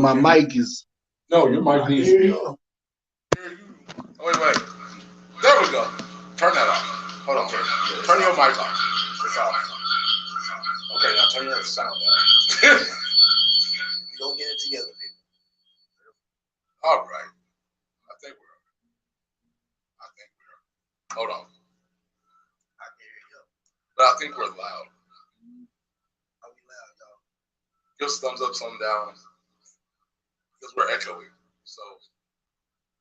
my mic is. No, your mic needs to go. Oh, wait. There we go. Turn that off. Hold on. Turn your mic off. It's off. Okay, now turn your sound off. We're gonna get it together, people. All right. I think we're. Hold on. I can hear you. But I think we're loud. Are we loud, y'all? Give us a thumbs up, thumbs down. Because we're echoing. So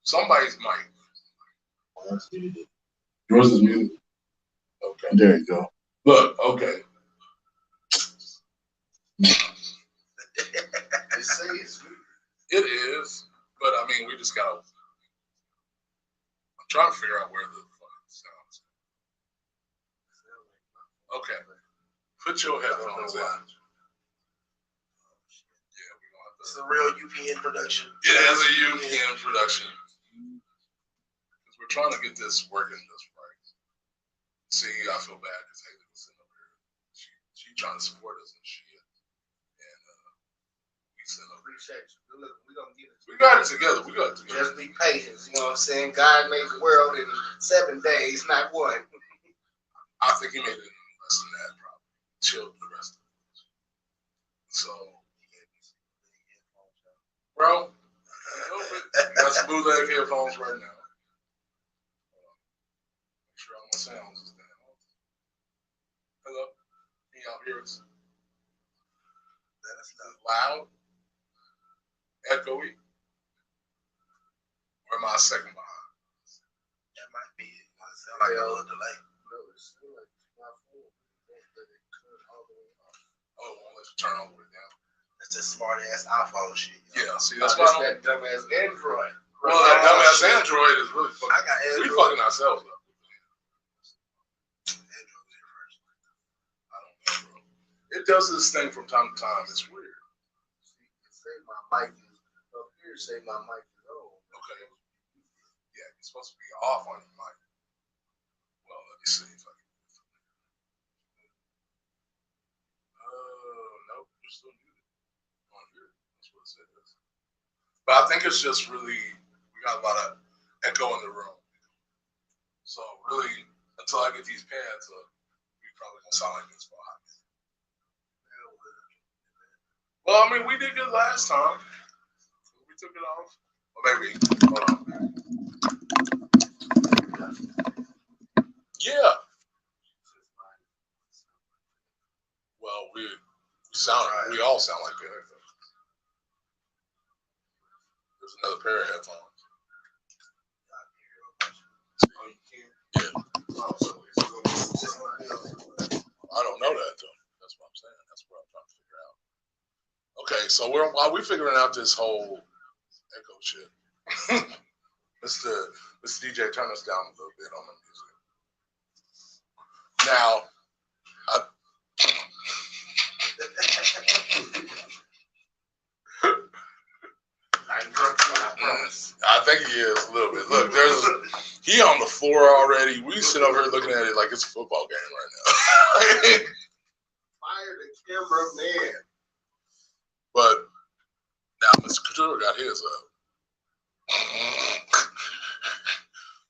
somebody's mic. Yours is muted. Okay. There you go. Look, okay. They say it's weird. It is. But I mean, we just gotta. I'm trying to figure out where the fucking sounds. Okay. Put your headphones in. Yeah, we don't have to. It's a real UPN production. It is a UPN production. Because we're trying to get this working just right. See, I feel bad because Haley was sitting up here. She trying to support us and shit. And we sitting up here. Appreciate you. Look, we gonna get it. We got it together. We got it together. Just be patient. You know what I'm saying? God made the world in 7 days, not one. I think he made it in less than that, probably. Chilled the rest of it. So, bro, you got some bootleg headphones right now. Make sure all my sounds is down. Hello? Can y'all hear us? That's not Loud? Echoey? Or am I a second behind? that might be it. It sound like a little delay. Oh, it won't let you turn all the way down. That's just smart ass iPhone shit. Yeah, see, that's why I don't. that dumbass Android. Well, that dumbass Android is really fucking. I got Android. We fucking ourselves up. Android was here first. I don't know, bro. It does this thing from time to time. It's weird. See, it say my mic is up here. Say my mic is on. Okay. Yeah, you're supposed to be off on your mic. Well, let me see if I can. Nope, you're still muted on here. That's what it says. But I think it's just really, we got a lot of echo in the room. So really, until I get these pads up, we probably gonna sound like this for a hot minute. Well, I mean, we did good last time. We took it off. Well, maybe. Hold on. Yeah. Well, we all sound like that. There's another pair of headphones. Oh, you can? Yeah. Oh, so it's I don't know that though. That's what I'm saying. That's what I'm trying to figure out. Okay, so while we're figuring out this whole echo shit, Mr. DJ, turn us down a little bit on the music. Now, I think he is a little bit. Look, he on the floor already. We sit over here looking at it like it's a football game right now. Fire the camera man. But now Mr. Cotoure got his up.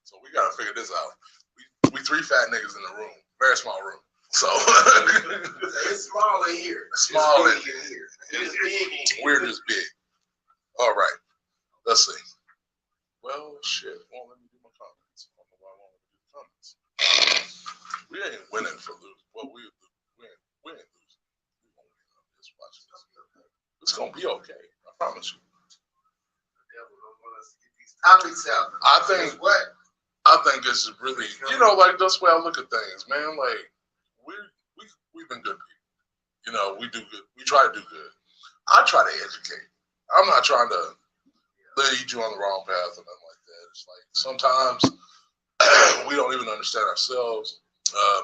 So we gotta figure this out. We 3 fat niggas in the room. Very small room. So It's small in here. Small it's big in here. It's big in here. we're just big. All right. Let's see. Well, shit. Won't let me do my comments. I don't know why I won't let me do the comments. We ain't winning for losing. Well, we ain't losing. We won't win on this. Watch this. It's gonna be okay. I promise you. The devil don't want us to get these topics out. I think Guess what? I think this is really, like that's the way I look at things, man. Like we've been good people. You know, we do good. We try to do good. I try to educate. I'm not trying to lead you on the wrong path or nothing like that. It's like sometimes we don't even understand ourselves.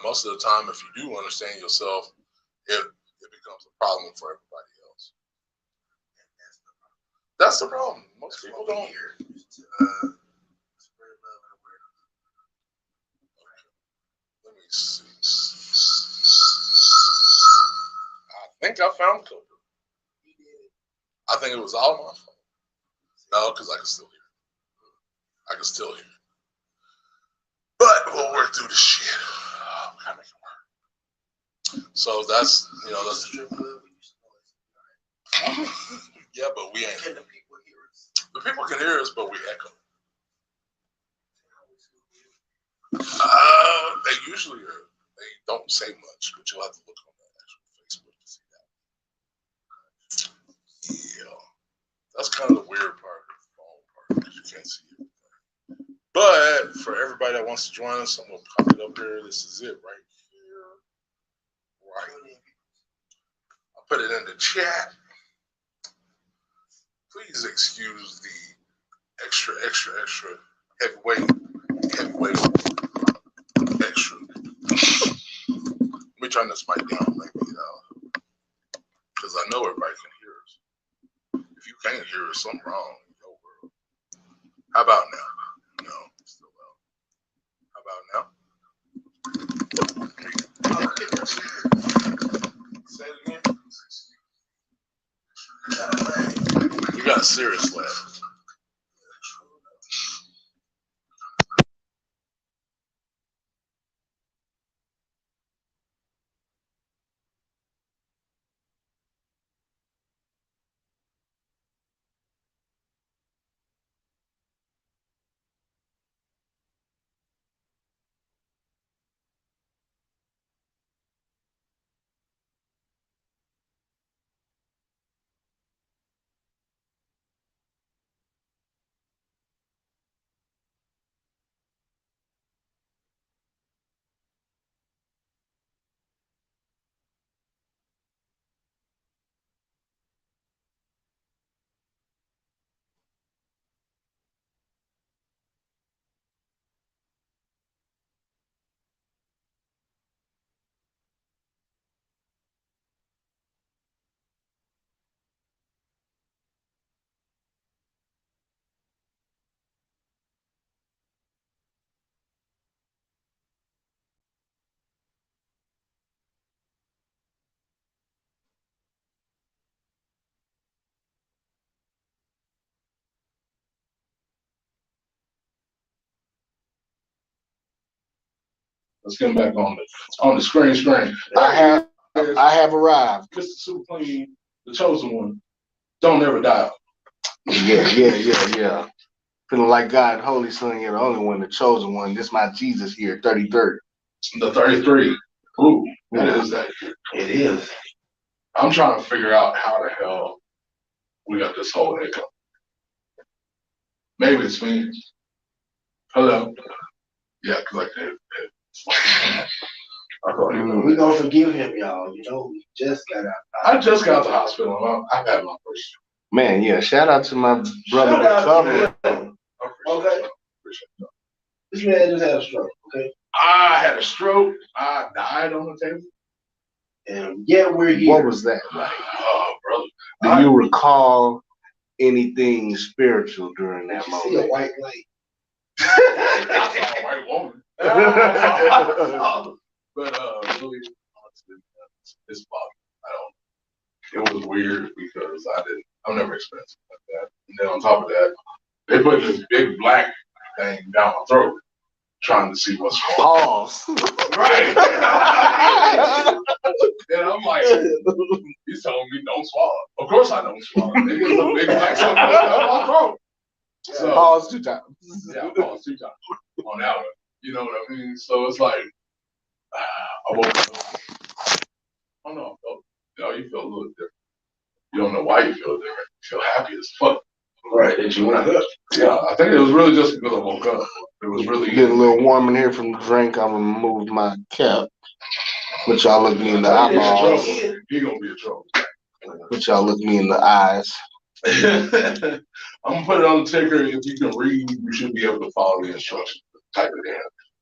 Most of the time, if you do understand yourself, it becomes a problem for everybody else. That's the problem. Most people don't. Spread love and awareness. Let me see. I think I found Cotoure. He did it. I think it was all my fault. No, because I can still hear it. I can still hear it. But we'll work through the shit. Oh, we gotta make it work. So that's, that's yeah, but we ain't. Can the people hear us? The people can hear us, but we echo. They usually are. They don't say much, but you'll have to look on the actual Facebook to see that. Yeah, that's kind of the weird part of the phone part because you can't see it. But for everybody that wants to join us, I'm gonna pop it up here. This is it right here. Right. I'll put it in the chat. Please excuse the extra heavyweight, extra. Let me turn this mic down, maybe, because I know everybody can hear us. If you can't hear us, something wrong in your world. How about now? No, still loud. How about now? Say it again. You got a serious laugh. Let's get back on the screen. I have arrived. Mr. Super Clean, the chosen one. Don't ever die. Yeah. Feeling like God, Holy Son, you're the only one, the chosen one. This my Jesus here, 33rd. The 33. Ooh, that is that. It is. I'm trying to figure out how the hell we got this whole hiccup. Maybe it's me. Hello. Yeah, because I can't. We gonna forgive him, y'all. We just got out. I just got to the hospital. I've had my first. Man, yeah, shout out to my brother recovering. Okay. This man just had a stroke, okay? I had a stroke. I died on the table. And yet we're here. What was that like? Oh, brother. Do you recall anything spiritual during that moment? See a white light. I saw a white woman. But really, honestly, it's body. It was weird because I've never experienced it like that. And then on top of that, they put this big black thing down my throat, trying to see what's wrong. Pause. Right. And I'm like, he's telling me don't swallow. Of course I don't swallow. There's a big black something down my throat. So, Pause 2 times. Yeah, I paused 2 times on that one. You know what I mean? So it's like, I woke up. I don't know. You feel a little different. You don't know why you feel different. You feel happy as fuck. Right, that you went up. Yeah, I think it was really just because I woke up. It was really getting a little warm in here from the drink. I'm gonna remove my cap. But y'all look me in the eyeballs. You're gonna be a trouble. But y'all look me in the eyes. I'm gonna put it on the ticker. If you can read, you should be able to follow the instructions. Type it in.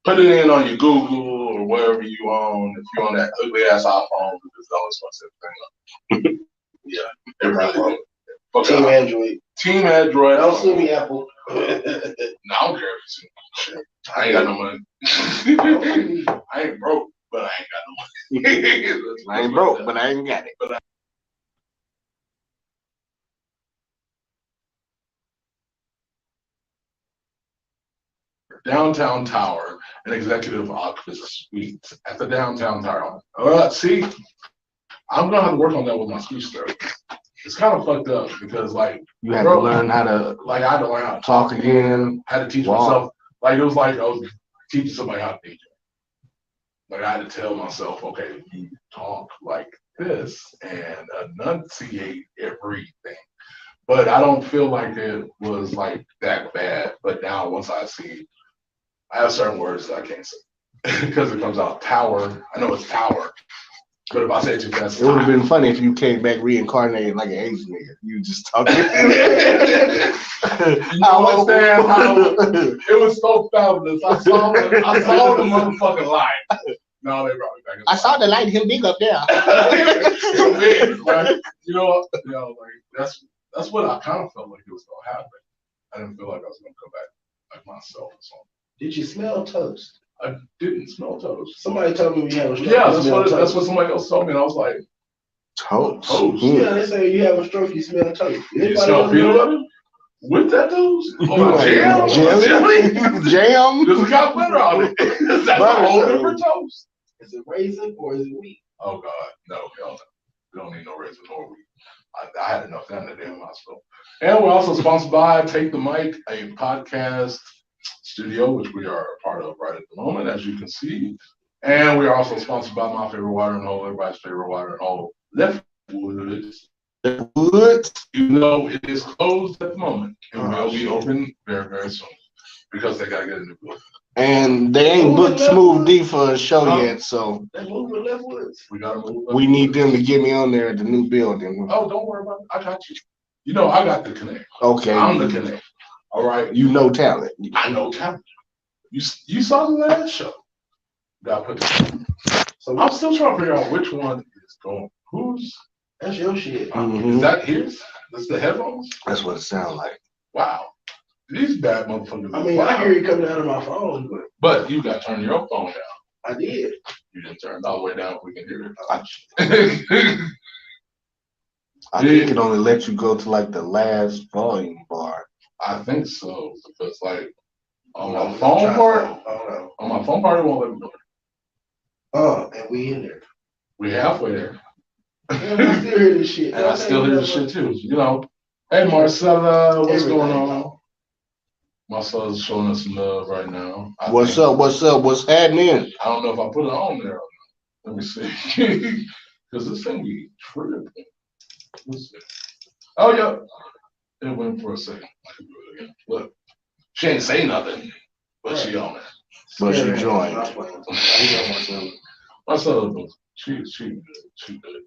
Put it in on your Google or wherever you own. If you're on that ugly ass iPhone, because it's always one thing. Yeah, everybody. Team Android. Team Android. Don't sue me, Apple. No, I don't care if you sue me. I ain't got no money. I ain't broke, but I ain't got no money. I ain't broke, but I ain't got it. downtown tower, an executive office suite at the downtown tower. See, I'm gonna have to work on that with my speech therapy. It's kind of fucked up because like You had to learn how to like I had to learn how to talk again. I had to teach Wow. myself. Like it was like I was teaching somebody how to DJ. Like I had to tell myself, okay, you talk like this and enunciate everything. But I don't feel like it was like that bad. But now once I see, I have certain words that I can't say because it comes out tower. I know it's tower, but if I say it too fast, It would have been funny if you came back reincarnated like an Asian nigga. You just talking. You understand how it was so fabulous. I saw the motherfucking light. No, they brought me back. I saw the light, him big up there. Big, right? Like that's what I kind of felt like it was gonna happen. I didn't feel like I was gonna come back like myself or something. Did you smell toast? I didn't smell toast. Somebody told me you have a stroke. Yeah, you that's what somebody else told me. And I was like, Toast. Yeah, they say you have a stroke, you smell toast. You smell peanut butter? With that toast? Oh, Like jam? jelly? Jam? There's a got butter on it. That's a whole different toast. Is it raisin or is it wheat? Oh God, no, hell no. We don't need no raisin or wheat. I had enough down in the damn hospital. And we're also sponsored by Take the Mic, a podcast studio, which we are a part of right at the moment, as you can see. And we are also sponsored by my favorite water and hole, everybody's favorite water and hole, Leftwoods. What? Even though it is closed at the moment, it will be open very, very soon because they gotta get a new building. And they ain't booked Smooth D for a show yet, so They moving Leftwoods. We gotta move. we need them to get me on there at the new building. Oh, don't worry about it. I got you. You know, I got the connect. Okay. I'm the connect. All right. You know talent. I know talent. You saw the last show. Got put. So I'm still trying to figure out which one is going. Who's? That's your shit. Is that his? That's the headphones. That's what it sounds like. Wow. These bad motherfuckers. I mean, I hear it coming out of my phone, But you got to turn your phone down. I did. You didn't turn it all the way down. We can hear it. I think it only lets you go to like the last volume bar. I think so because like on my phone part, on my phone part, it won't let me do it. And we in there. We halfway there. And I still hear this shit. And I still hear this shit too. You know, hey Marcella, what's going on? Marcella's showing us some love right now. What's up? What's up? What's happening? I don't know if I put it on there. Let me see. Because this thing be tripping. Let's see. Oh yeah. It went for a second. I can do it again. Look. She ain't say nothing, but she on it. But she joined. Marcella, she good.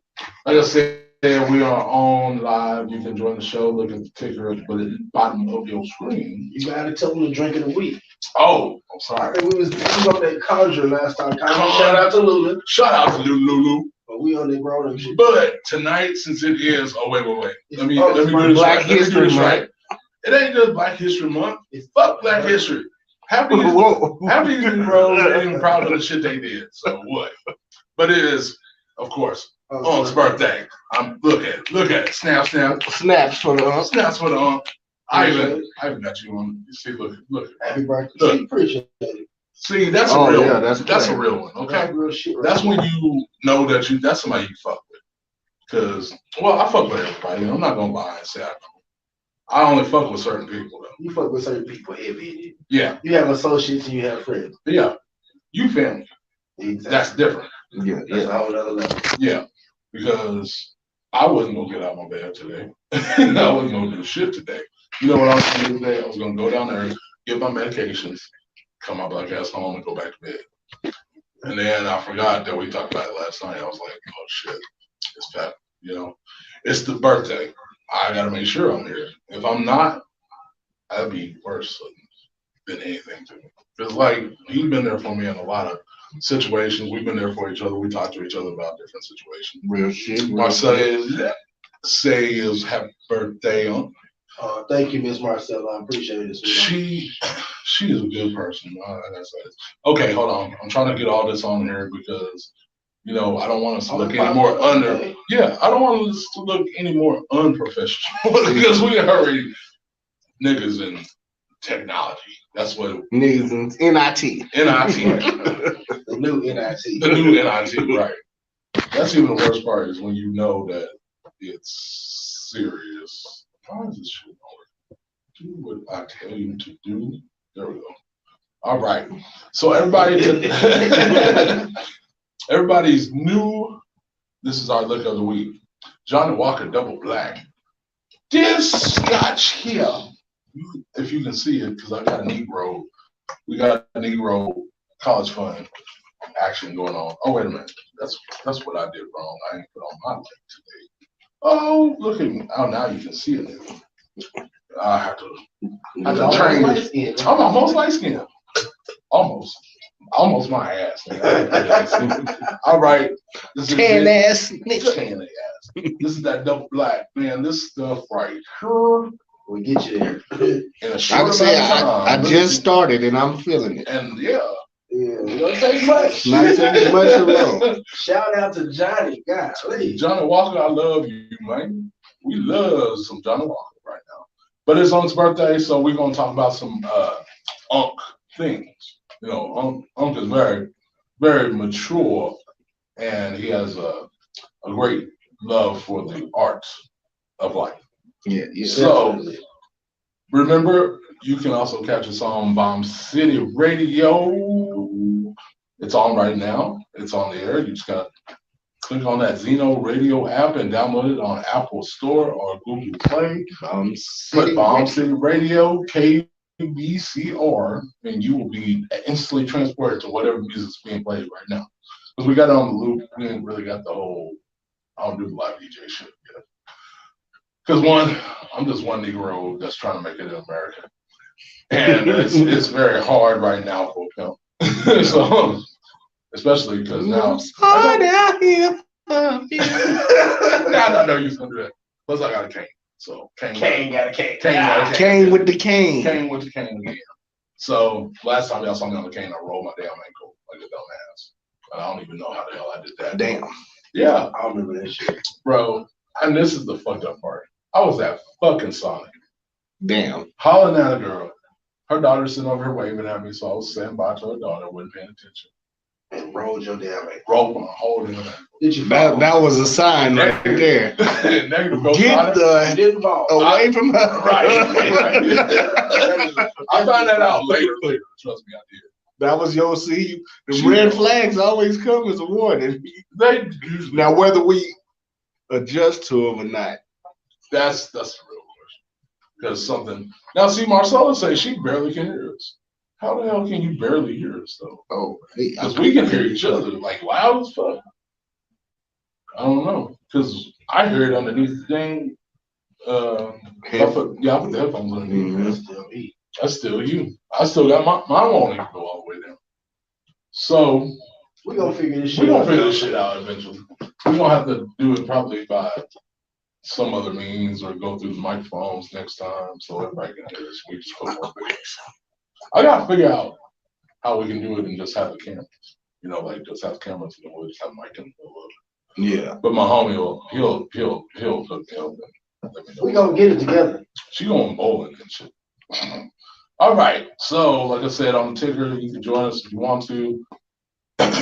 Like I said, we are on live. You can join the show. Look at the ticker, but at the bottom of your screen. You gotta tell them the drink of the week. Oh, I'm sorry. We was on that Conjure last time. Shout out to Lulu. Shout out to Lulu. But we on that grown up shit. But tonight, since it is, wait. Let me do this Black right. History Month. Right. It ain't just Black History Month. It's fuck Black History. Half these Negroes ain't even proud of the shit they did. So what? But it is, of course, Unc's birthday. Look at it. Snaps for the Snaps for the I even got you on. You see, look. Happy birthday. Look. Appreciate it. See, that's a real yeah, one. that's a real one. Okay. That's real shit. That's when you know that that's somebody you fuck with. Cause, well, I fuck with everybody. I'm not gonna lie and say I don't. I only fuck with certain people though. You fuck with certain people heavy. Yeah. You have associates and you have friends. Yeah. You family. Exactly. That's different. Yeah. That's a whole other level. Yeah. Because I wasn't gonna get out of my bed today. I wasn't gonna do shit today. You know what I was gonna do today? I was gonna go down there, get my medications, come my black ass home and go back to bed. And then I forgot that we talked about it last night. I was like, oh shit, it's fat. You know, it's the birthday. I gotta make sure I'm here. If I'm not, that'd be worse than anything to me. It's like he's been there for me in a lot of situations. We've been there for each other. We talk to each other about different situations. Real shit. Marcella is happy birthday on. Thank you, Miss Marcella. I appreciate it. She is a good person. Okay, hold on. I'm trying to get all this on here because you know I don't want us to look any more Yeah, I don't want us to look any more unprofessional because we already niggas and technology. That's what Niggas in NIT. NIT. The new NIT. The new NIT, right. That's even the worst part is when you know that it's serious. Why is this shit going? Do what I tell you to do. There we go. All right. So everybody's new. This is our look of the week. Johnny Walker Double Black. This scotch here, if you can see it, because I got a Negro. We got a Negro college fund action going on. Oh, wait a minute. That's what I did wrong. I ain't put on my link today. Oh, look at me. Oh, now you can see it. I have to train. I'm almost light skinned. Almost my ass. All right. This is Tan ass. Tan ass. This is that double black, man. This stuff right here. We get you there. In a I short can say amount of time. I just started and I'm feeling it. And yeah. It don't take much. Not taking much at all. Shout out to Johnny. God, please. Johnny Walker, I love you, man. We love some Johnny Walker right now. But it's on his birthday, so we're gonna talk about some Unk things. You know, Unk is very, very mature, and he has a great love for the art of life. Yeah. So Definitely. remember, you can also catch us on Bomb City Radio. It's on right now. It's on the air. You just gotta click on that Zeno Radio app and download it on Apple Store or Google Play. Put Bomb City Radio, KBCR, and you will be instantly transported to whatever music's being played right now. Because we got it on the loop. We ain't really got the whole, I don't do the live DJ shit yet. Because one, I'm just one Negro that's trying to make it in America. And it's very hard right now for him. So, especially because now. It's hard out here. No, you was gonna do that. Plus, I got a cane. So, cane got a cane. Cane with the cane. Cane with the cane again. So, last time y'all saw me on the cane, I rolled my damn ankle like a dumbass. And I don't even know how the hell I did that. Damn. Yeah. I remember that shit. Bro, and this is the fucked up part. I was at fucking Sonic. Damn. Hollering at a girl. Her daughter sitting over here waving at me, so I was saying bye to her daughter, wasn't paying attention. And rolled your damn ankle. Rolled my whole damn ankle. Did you That was a sign right there. Negative go Get Sonic. didn't fall. away from her. Right. I found that out later. Trust me, I did. That was your see. The red flags always come as a warning. They usually Now whether we adjust to them or not. that's the real question. Because something now see Marcella say she barely can hear us. How the hell can you barely hear us though? Oh, hey, Because we can hear each other like loud as fuck. I don't know. Because I hear it underneath the thing. I put the headphones underneath. Mhm. That's still me. That's still you. I still got mine won't even go all the way down. So We gonna figure this shit we're gonna out. figure this shit out eventually. We're gonna have to do it probably by some other means or go through the microphones next time so everybody can hear us. We just put more bass. I gotta figure out how we can do it and just have the cameras. You know, like just have cameras and we'll just have mic in the middle of it. Yeah. But my homie he'll hook me up and let me know. We gonna get it together. She going bowling and shit. All right. So, like I said, on the ticker, you can join us if you want to.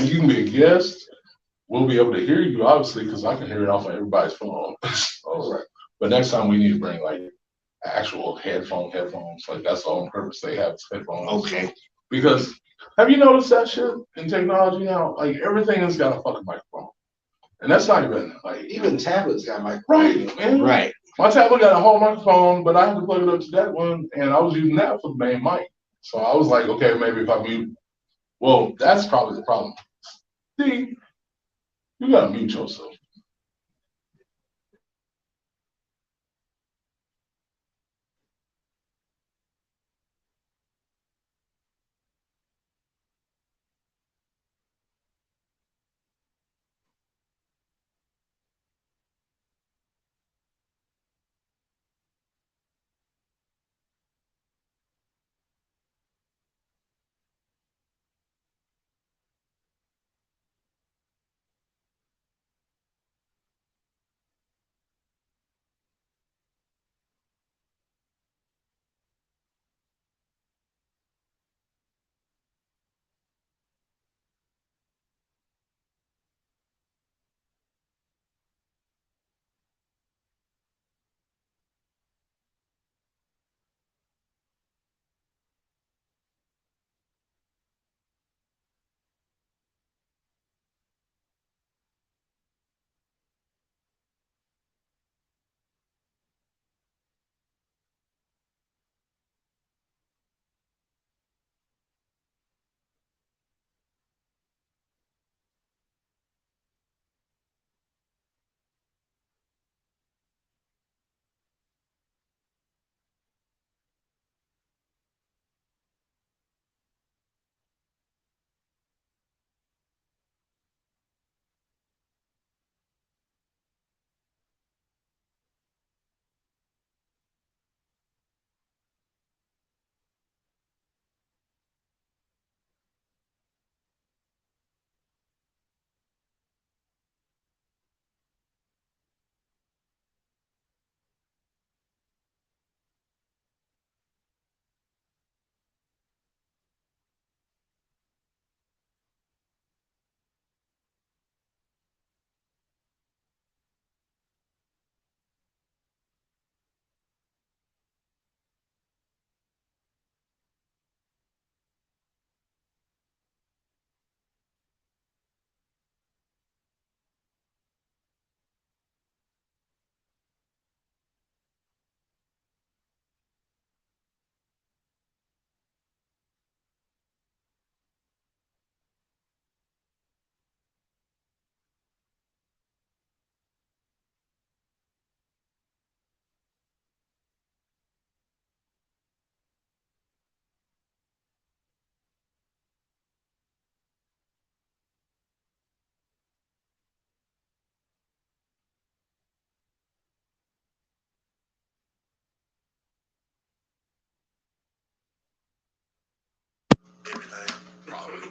You can be a guest. We'll be able to hear you, obviously, because I can hear it off of everybody's phone. All right. But next time we need to bring like actual headphones. Like that's the only purpose they have is headphones. Okay. Because have you noticed that shit in technology now? Like everything has got a fucking microphone. And that's not even like Even tablets got like right, man. Right. My tablet got a whole microphone, but I had to plug it up to that one, and I was using that for the main mic. So I was like, okay, maybe if I mute, well, that's probably the problem. See, you gotta mute yourself.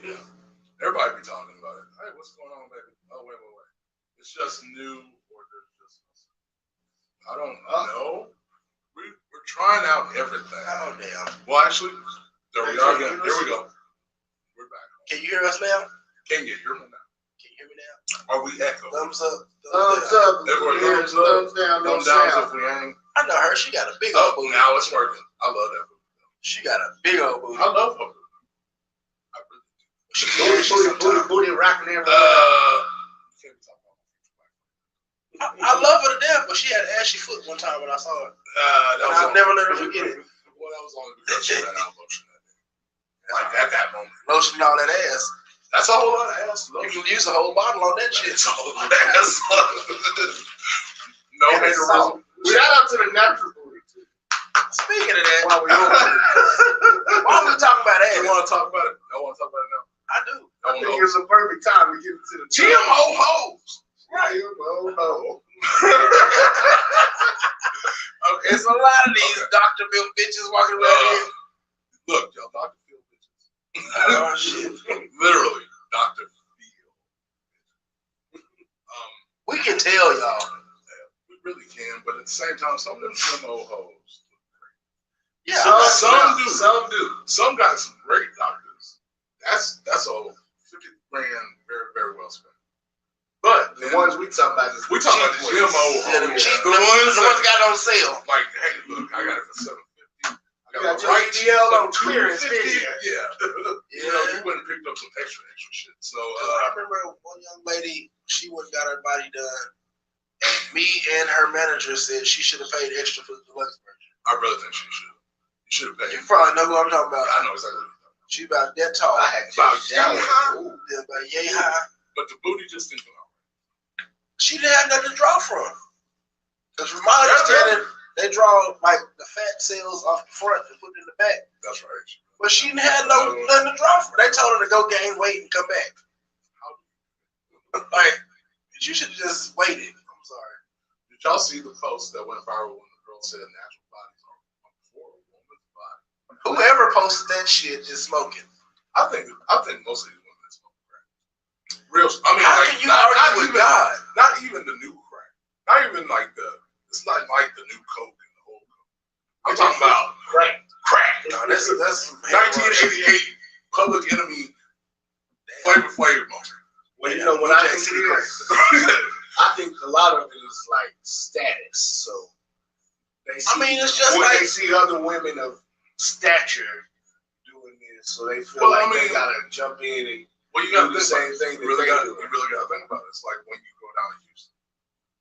Yeah. Everybody be talking about it. Hey, what's going on, baby? Oh, wait. It's just new, or there's just. I don't know. We're trying out everything. Oh damn. Well, actually, there we are again. Here we go. We're back. Can you hear us now? Can you hear me now? Can you hear me now? Are we echo? Thumbs up. Thumbs down. up. Everyone, Thumbs thumbs down. No Thumbs down sound. if we ain't. I know her. She got a big Oh, old booty. now it's working. I love that. She got a big old booty. I love her. I really do. She carries sometimes. Booty rocking everywhere. Can't be talking about I love her to death, but she had ashy foot one time when I saw her. that was I'll never let her forget it. Well, that was only because she ran out of lotion that day. Like at that moment. Lotion all that ass. That's a whole lot of ass. You can use a whole bottle on that shit. It's a whole lot of ass. No And it's haterism. shout out to the natural booty too. Speaking of that, While we on it. why we talking about You ass? want to talk about it? I want to talk about it now. I do. I think it's a perfect time to get into the GMO hoes. Right. Oh. Okay. There's a lot of these Dr. Bill bitches walking around here. Look, y'all, Dr. Phil bitches. Oh, shit. Literally, Dr. Phil. We can tell y'all. We really can, but at the same time, some of them GMO hoes. Yeah. Some do. Some do. Some got some great doctors. That's all 50 grand, very, very well spent. But The ones we talking about is we talking about the cheap GMO ones. Yeah, them hoes. cheap, The the ones ones that, got on sale. like, hey, look, I got it for $750. I You got got a your right DL on for clearance, $250. didn't you? Yeah. You know, you went and picked up some extra shit. So, I remember one young lady, she went and got her body done. And me and her manager said she should have paid extra for the deluxe version. I really think she should. You should have paid. You probably know who I'm talking about. I know exactly what you're talking about. She about that tall. I had About just that yay one. Yeah, about yay high. But the booty just didn't come out. She didn't have nothing to draw from. Because from my understanding, they draw like the fat cells off the front and put it in the back. That's right. But she didn't have nothing to draw from. They told her to go gain weight and come back. Like, you should have just waited. I'm sorry. Did y'all see the post that went viral when the girl said natural bodies are for a woman's body? Whoever posted that shit is smoking. I think most of these women that smoke crack. Real. I mean, How like, can you not argue with even, God? Not even the new crack. Not even like it's not like the new coke and the old coke. I'm talking about Right. crack. No, that's 1988 Public Enemy Flavor Flav moment. Well, you know what I think it is? I think a lot of it is like status. So they see, it's just when like they see other women of stature doing this, so they feel Well, like I mean, they gotta jump in and Well, you do got the to same thing that they do. You really got to think about it. It's like when you go down to Houston.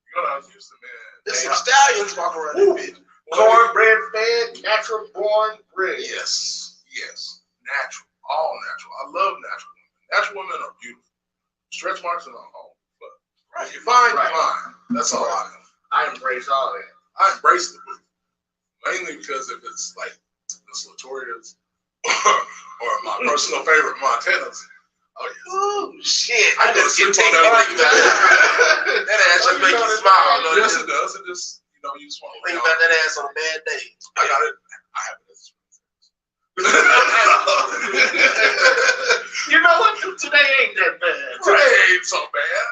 You go down to Houston, man. there's some stallions walking around that bitch. cornbread fed, natural born bred. Yes. Natural. All natural. I love natural women. Natural women are beautiful. Stretch marks are not home. But if you're fine, Right. you're fine. That's all I know. I embrace all that. I embrace the booty. Mainly because if it's like the Latorias or my personal favorite Montanas. Oh, yeah. Ooh, shit. I I just sleep get on taken that like one. that. That ass just make you smile. No, Yes, just it does. It just, you just want to think about that ass on a bad day. I got it. I have it as You know what? Today ain't that bad. Today ain't so bad.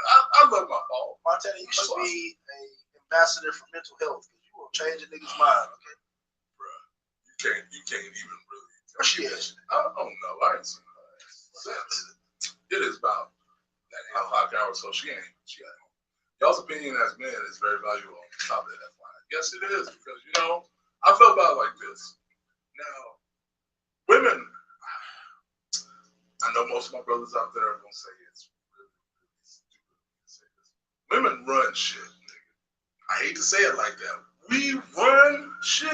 I love my fault. Montana, you should be an ambassador for mental health because you will change a nigga's mind, okay? You can't even really. Where she is? I don't know. I ain't seen her since. It is about that 8 o'clock hour, so she at home. Y'all's opinion as men is very valuable on top of that. That's why. Yes, it is because I felt about it like this. Now, women. I know most of my brothers out there are gonna say it's really, really stupid to say this. Women run shit, nigga. I hate to say it like that. We run shit,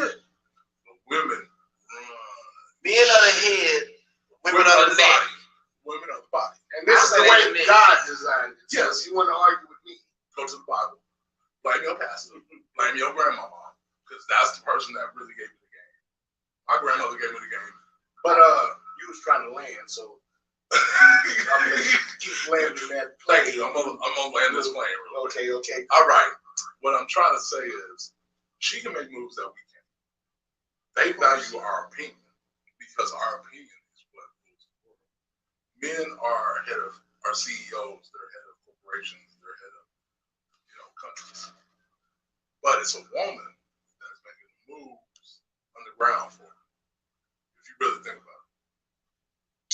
but women run. Men are the head, women are the neck. Women are the body. And this is the way God designed it. Yes. So you want to argue with me? Go to the Bible. Blame your pastor. Blame your grandmama. Because that's the person that really gave me the game. My grandmother gave me the game. But you was trying to land, so I'm gonna keep landing that plane. Thank you. I'm gonna land this plane real quick. Okay. All right. What I'm trying to say is, she can make moves that we can't. They value our opinion because our opinion is what moves the world. Men are CEOs, they're head of corporations, they're head of countries. But it's a woman that's making moves underground for them. If you really think about it.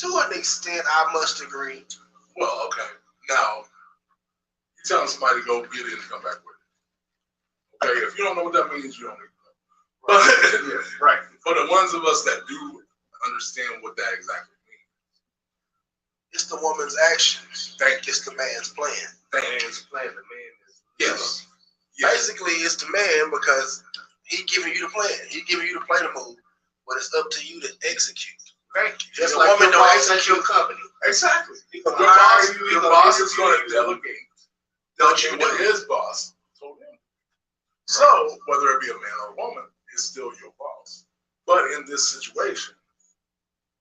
To an extent, I must agree. Well, okay. Now, you telling somebody to go get it and come back with it. Okay, if you don't know what that means, you don't need to know. But, Right. For the ones of us that do understand what that exactly means. It's the woman's actions. It's the man's plan. The man's plan. The man is. Yes. Basically, it's the man because he giving you the plan. He giving you the play to move, but it's up to you to execute. Thank you. Just Your like woman your don't boss execute your company. Exactly. He gonna Your hire boss, you. your boss is going to delegate what his boss told him. So, whether it be a man or a woman, it's still your boss. But in this situation,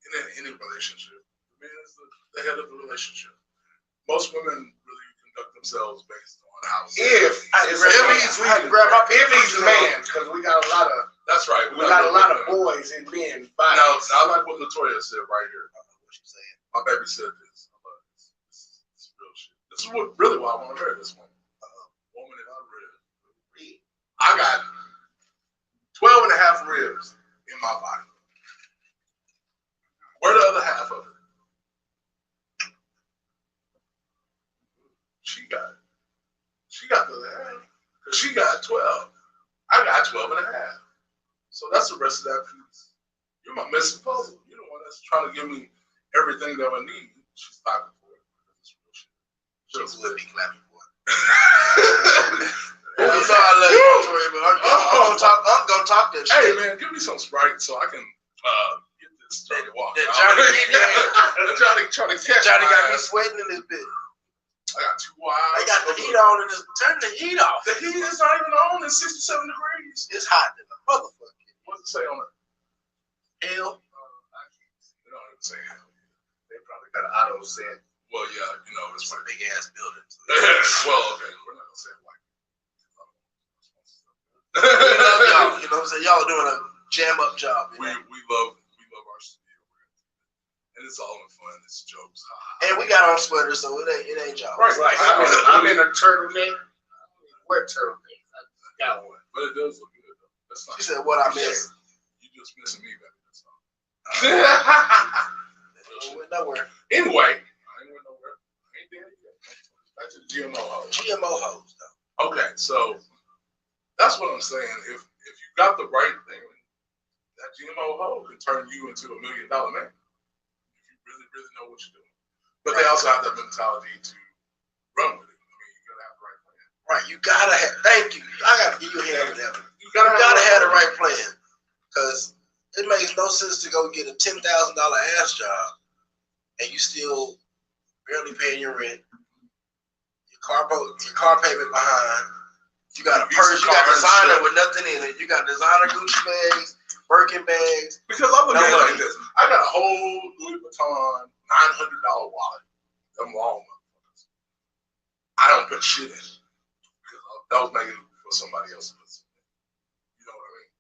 in any relationship, the man is the head of the relationship. Most women really conduct themselves based on how. If he's a man, because we got a lot of. That's right. We got a lot of boys and men. Now, I like what Latoya said right here. What you saying? My baby said this. I love this. This is real shit. This is really why I want to marry this woman. Woman in unreal. I got 12 and a half ribs in my body. Where the other half of it? She got it. She got the other half. Because she got 12. I got 12 and a half. So that's the rest of that piece. You're my missing puzzle. You're the one that's trying to give me everything that I need. She's talking for it. She's would be clapping for it. You know I love you, Tori, but I'm gonna talk that shit. Hey man, give me some Sprite so I can get this Johnny walk. That Johnny, Trying to catch Johnny got me ass. sweating in this bitch. I got 2 wild. They got the heat on and turn the heat off. The heat is not even on. It's 67 degrees. It's hot than a motherfucker. What's it say on it? Hell. They don't even say hell. They probably got an auto set. Well, yeah, it's It's a big ass building. well, okay, we're not gonna say it like You know what I'm saying? Y'all are doing a jam up job. we love our studio, and it's all in fun. It's jokes. And we got on sweaters, so it ain't y'all. Right. I'm in a turtleneck. What turtleneck? I got one. But it does look good though. That's not. She said, "What I missed." You just missing me, baby. That's all. We went nowhere. Anyway, I ain't went nowhere. I ain't there yet. Back to the GMO hoes. GMO hoes, though. Okay, so that's what I'm saying. If you got the right thing, that GMO hoe can turn you into $1 million man. If you really, really know what you're doing. But they also have that mentality to run with it. I mean, you gotta have the right plan. Right, you gotta have. Thank you. I gotta give you a hand for that. You You gotta have the right plan, because it makes no sense to go get a $10,000 ass job and you still barely paying your rent. Your car payment behind. You got a purse. You got designer with nothing in it. You got designer Gucci bags, Birkin bags. Because I look at it like this. I got a whole Louis Vuitton $900 wallet. Them long motherfuckers. I don't put shit in it. Because that was making for somebody else. You know what I mean?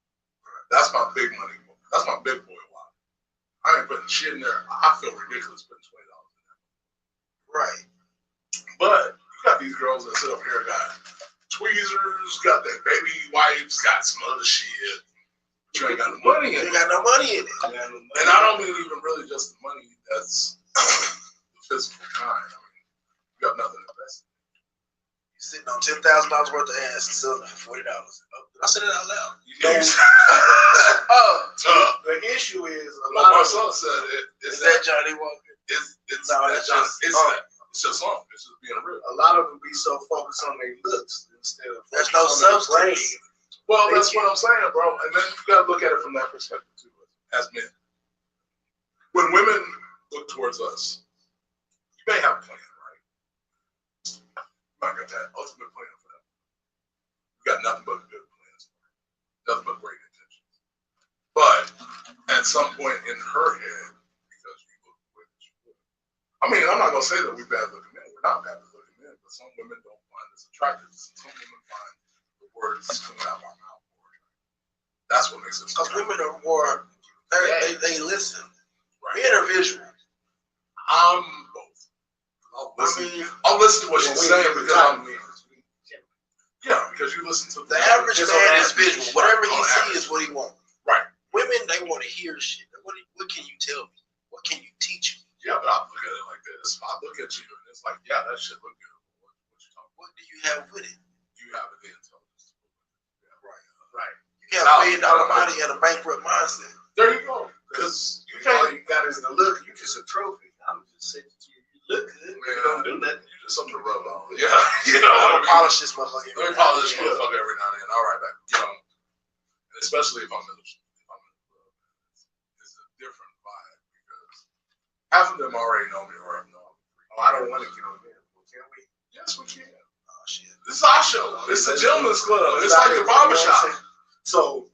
That's my big money. That's my big boy wallet. I ain't putting shit in there. I feel ridiculous putting $20 in there. Right. But you got these girls that sit up here got tweezers, got their baby wipes, got some other shit. But you ain't got no money in it. You ain't got no money in it. And I don't mean even really just the money that's the physical kind. I mean, you got nothing invested. You sitting on $10,000 worth of ass and selling it for $40. I said it out loud. The issue is a Like lot my of son said it. Is that Johnny Walker? It's No, that's that's just just it's just something. It's just being real. a lot of them be so focused on their looks instead of There's no focused on their substance. brain. Well, that's what I'm saying, bro. And then you gotta look at it from that perspective too, as men. When women look towards us, you may have a plan, right? You might got that ultimate plan for them. You got nothing but good plans for them. Nothing but great intentions. But at some point in her head, because you look the way that you look. I mean, I'm not gonna say that we're bad looking men. We're not bad looking men, but some women don't find us attractive. Some women find the words coming out of our mouth more attractive. That's what makes us Because attractive. women are more, they listen. Right. Men are visual. I'm I'll listen to what she's saying because because you listen to the average man is visual. Whatever he sees is what he wants. Right. Women, they want to hear shit. What can you tell me? What can you teach me? Yeah, but I look at it like this. I look at you and it's like, yeah, that shit look good. What you talking about? What do you have with it? You have the intelligence. Right. You got a $1 million body and a bankrupt mindset. There you go. Because all you got is the look. You just a trophy. I'm just saying to you, you look good. Man, You don't do nothing. You just something to rub on. Yeah. I'm gonna polish this motherfucker. Let me polish this motherfucker every now and then. All right, back. And especially if I'm in the club, it's a different vibe because half of them already know me or know me. Oh, I don't want to get on there. Can we? Yes, we can. Oh shit. This is our show. This is the gentleman's club. It's like the barbershop. So,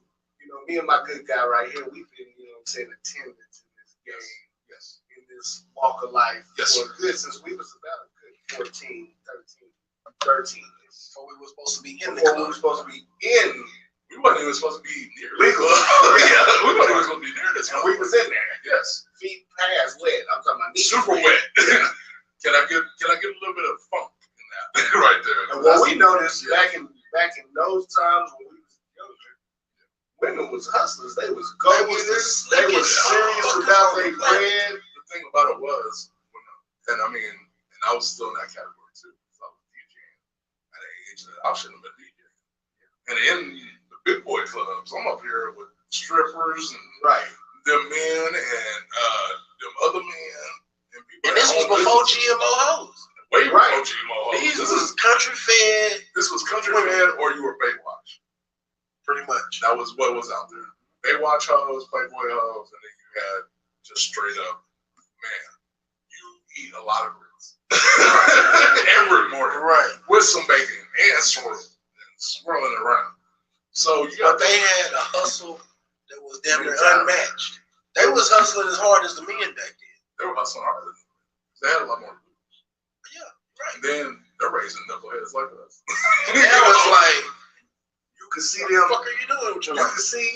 me and my good guy right here, we've been, attendants in this game. Yes. In this walk of life. Yes. For good since we was about a good 13. Before we were supposed to be in the Before we club. were supposed to be in. We wasn't even supposed to be near Legal. Yeah, we wasn't even supposed to be near this. And we was in there. Yes. Feet past wet. I'm talking about knees Super wet. Can I get a little bit of funk in that right there? And what we noticed back in those times when we was younger, women was hustlers. They was go-getters. They was serious about their bread. The thing about it was, and I was still in that category too. So I was DJing at an age that I shouldn't have been DJing. And in the big boy clubs, I'm up here with strippers and them men and them other men and people. And this was before GMO hoes. Way before GMO hoes. This was country fed. This was country fed, or you were Baywatch. Pretty much. That was what was out there. Baywatch hoes, Playboy hoes, and then you had just straight up, man, you eat a lot of grits. Every morning. Right. With some bacon and swirling around. So but they had a hustle that was damn near unmatched. They was hustling as hard as the men back then. They were hustling harder than them. They had a lot more moves. Yeah, right. And then they're raising knuckleheads like us. It was like, you could see them. What the fuck are you doing with your life? You can see.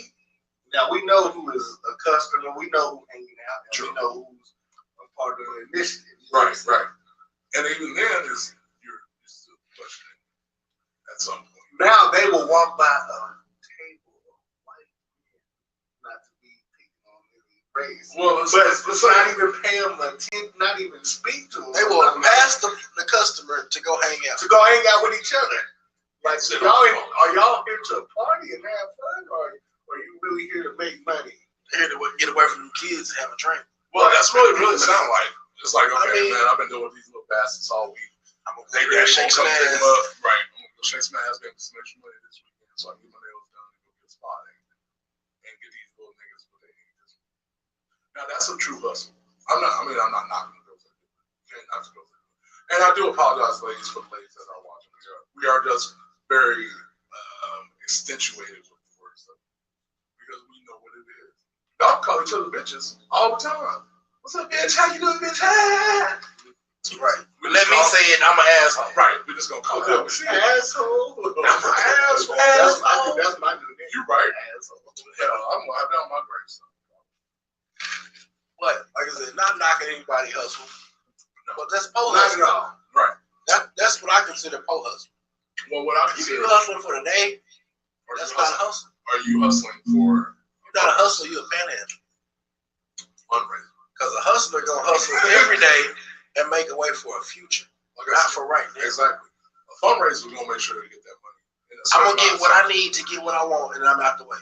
Now we know who is a customer. We know who hanging out. And we know who's a part of the initiative. Right. And even then, you're still questioning at some point. Now they will walk by a table of white men, not to be picking on any race. Well, let's not even pay them attention, not even speak to them. They will pass the customer to go hang out. To go hang out with each other. Like, are y'all here to party and have fun, or are you really here to make money? Here to get away from the kids and have a drink. Well, that's really sound like. It's like, okay, man, I've been doing these little bastards all week. I'm gonna take that shake some ass. Right. I'm gonna go shake some ass, make some extra money this weekend so I can get my nails done and go get a spot and get these little niggas what they need this week. Now that's a true hustle. I'm not knocking the girls that do it. You can't knock the girls that do it. And I do apologize, ladies, for the ladies that are watching. We are just very extenuated with the word stuff because we know what it is. Y'all call each other bitches all the time. What's up, bitch? How you doing, bitch? Right. Let me say it. I'm an asshole. Right. We're just gonna call it out. Asshole. I'm an asshole. I think that's my new name. You're right. Asshole. Yeah, I'm gonna have that on my gravestone. But like I said, not knocking anybody hustle. No. But that's pole Not hustle. at all. Right. That's what I consider pole hustle. Well, what I If consider, you're hustling for the day, that's not a hustle. Are you hustling for? You're not a hustler. You're a panhandler. Fundraiser. Because a hustler gonna hustle every day and make a way for a future, not for right now. Exactly. A fundraiser is gonna make sure to get that money. I'm gonna get what I need to get what I want, and I'm out the way.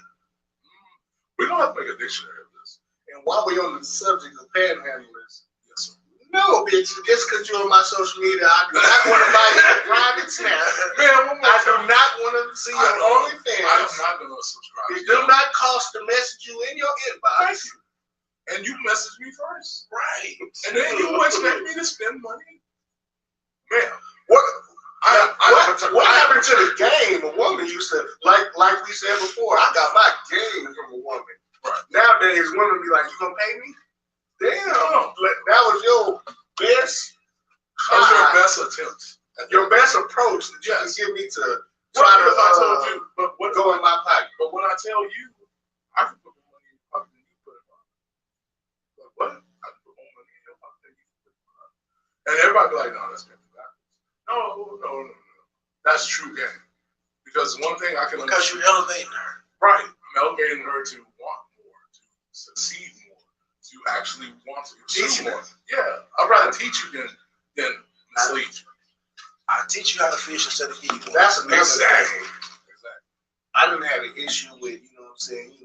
We don't have to make a dictionary of this. And while we're on the subject of panhandlers, Yes, sir. no, bitch, just because you're on my social media, I do not want to buy you a private snap. Man, one more I do time. not want to see your I am OnlyFans. not gonna subscribe. It do not cost to message you in your inbox. Thank you. And you message me first. Right. And then you expect me to spend money? Man, What I happened to the game? A woman used to, like we said before, I got my game from a woman. Right. Nowadays, women be like, you gonna pay me? Damn, that was your best that was your best attempt. Your best approach that you can give me to try What if I to told you, but go in my pocket. But when I tell you, I can put more money in your pocket than you put in mine. Like, what? I can put more money in your pocket than you put in mine. And everybody be like, no, that's game backwards. No. That's true game. Because one thing I can because you're elevating her. right, I'm elevating her to want more, to succeed more, to actually want to Teach more. Yeah, I'd rather teach you than mislead you. I teach you how to fish instead of eat. That's another Exactly. thing. I didn't have an issue with, you know what I'm saying, with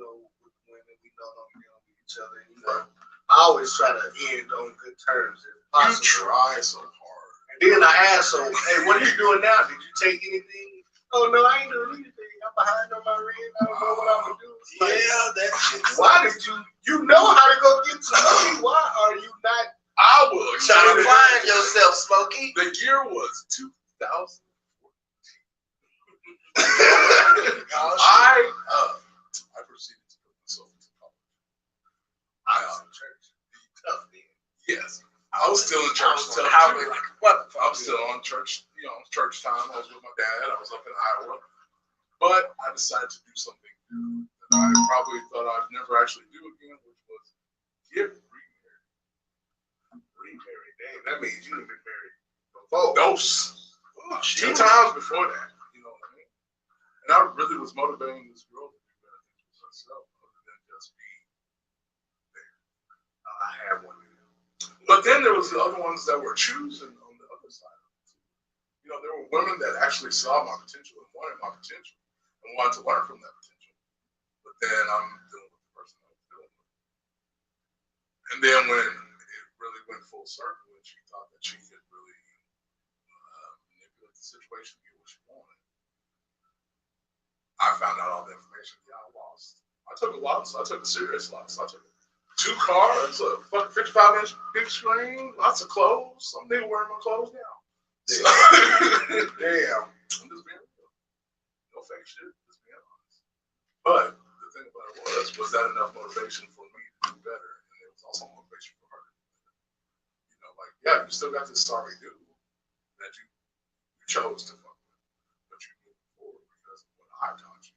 women, we know don't get on with each other, I always try to end on good terms if possible. You try so hard. And then I ask her, hey, what are you doing now? Did you take anything? Oh, no, I ain't doing anything. I'm behind on my rent. I don't know what I'm going to do. Yeah, that shit. Why did you know how to go get to me? Why are you not? I will Trying to find yourself, Smokey. The year was 2000. I proceeded to put myself into college. I was in church. Tough then. Yes. I was still in church. I'm still on church, church time. I was with my dad. I was up in Iowa. But I decided to do something new that I probably thought I'd never actually do again, which was get remarried. Remarried, dang, that means you've been married before. Dose. 2 times before that. You know what I mean? And I really was motivating this girl to do better things for herself other than just be there. I had one of them. But then there was the other ones that were choosing on the other side of it. There were women that actually saw my potential and wanted my potential and wanted to learn from that potential. But then I'm dealing with the person I was dealing with. And then when it really went full circle and she thought that she could really manipulate the situation to get what she wanted, I found out all the information. Yeah, I lost. I took a loss. I took a serious loss. I took 2 cars, a fucking 55-inch big screen, lots of clothes. I'm nigga wearing my clothes now. So, Damn. I'm just being real. No fake shit, just being honest. But the thing about it was that enough motivation for me to do better? And it was also motivation for her. Yeah, you still got this sorry dude that you chose to fuck with, but you moved forward because of what I taught you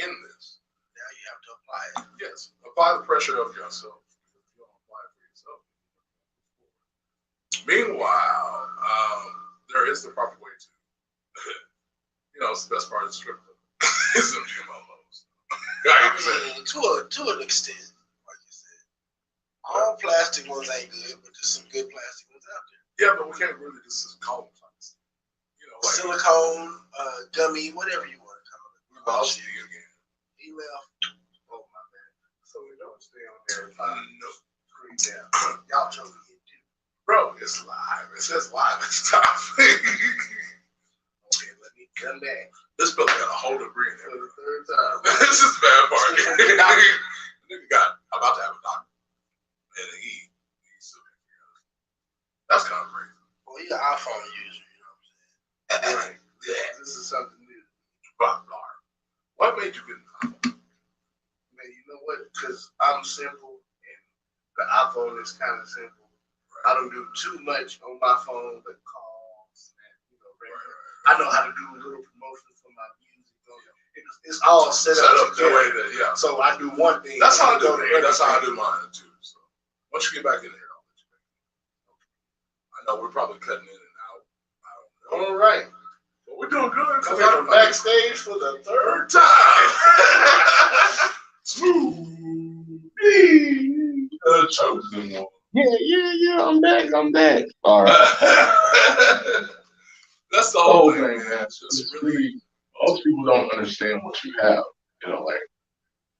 in this. Now you have to apply it. Yes, apply the pressure of yourself. If you don't apply it for yourself, meanwhile, there is the proper way to, it's the best part of the strip club. It's them GMOs. To an extent, like you said. All plastic ones ain't good, but there's some good plastic ones out there. Yeah, but we can't really just call them plastic. Silicone, gummy, whatever you want to call it. We lost you again. He left. Oh, my bad. So we don't stay on there. No. Screen down. Y'all chose to get too. Bro, it's live. It says live at the top. Okay, let me come back. This brother got a whole degree in For it. the third time. This is the bad part. Nigga got about to have a doctor. And he's still can't figure it out. That's kind of crazy. Well, he's an iPhone user, you know what I'm saying? Right. Yeah, this is something new. What made you get an iPhone? Man, you know what? Because I'm simple and the iPhone is kind of simple. I don't do too much on my phone, but calls and I know how to do little promotions for my music. It's all set up the way that, yeah. So I do one thing. That's how I do it. That's how I do mine too. So once you get back in here, I'll let you back in. Okay. I know we're probably cutting in and out. I don't know. All right. But we're doing good. Coming from backstage for the third time. Smooth. The chosen one. Yeah, I'm back. All right. That's the whole thing, man. It's It's really, really, most people don't understand what you have.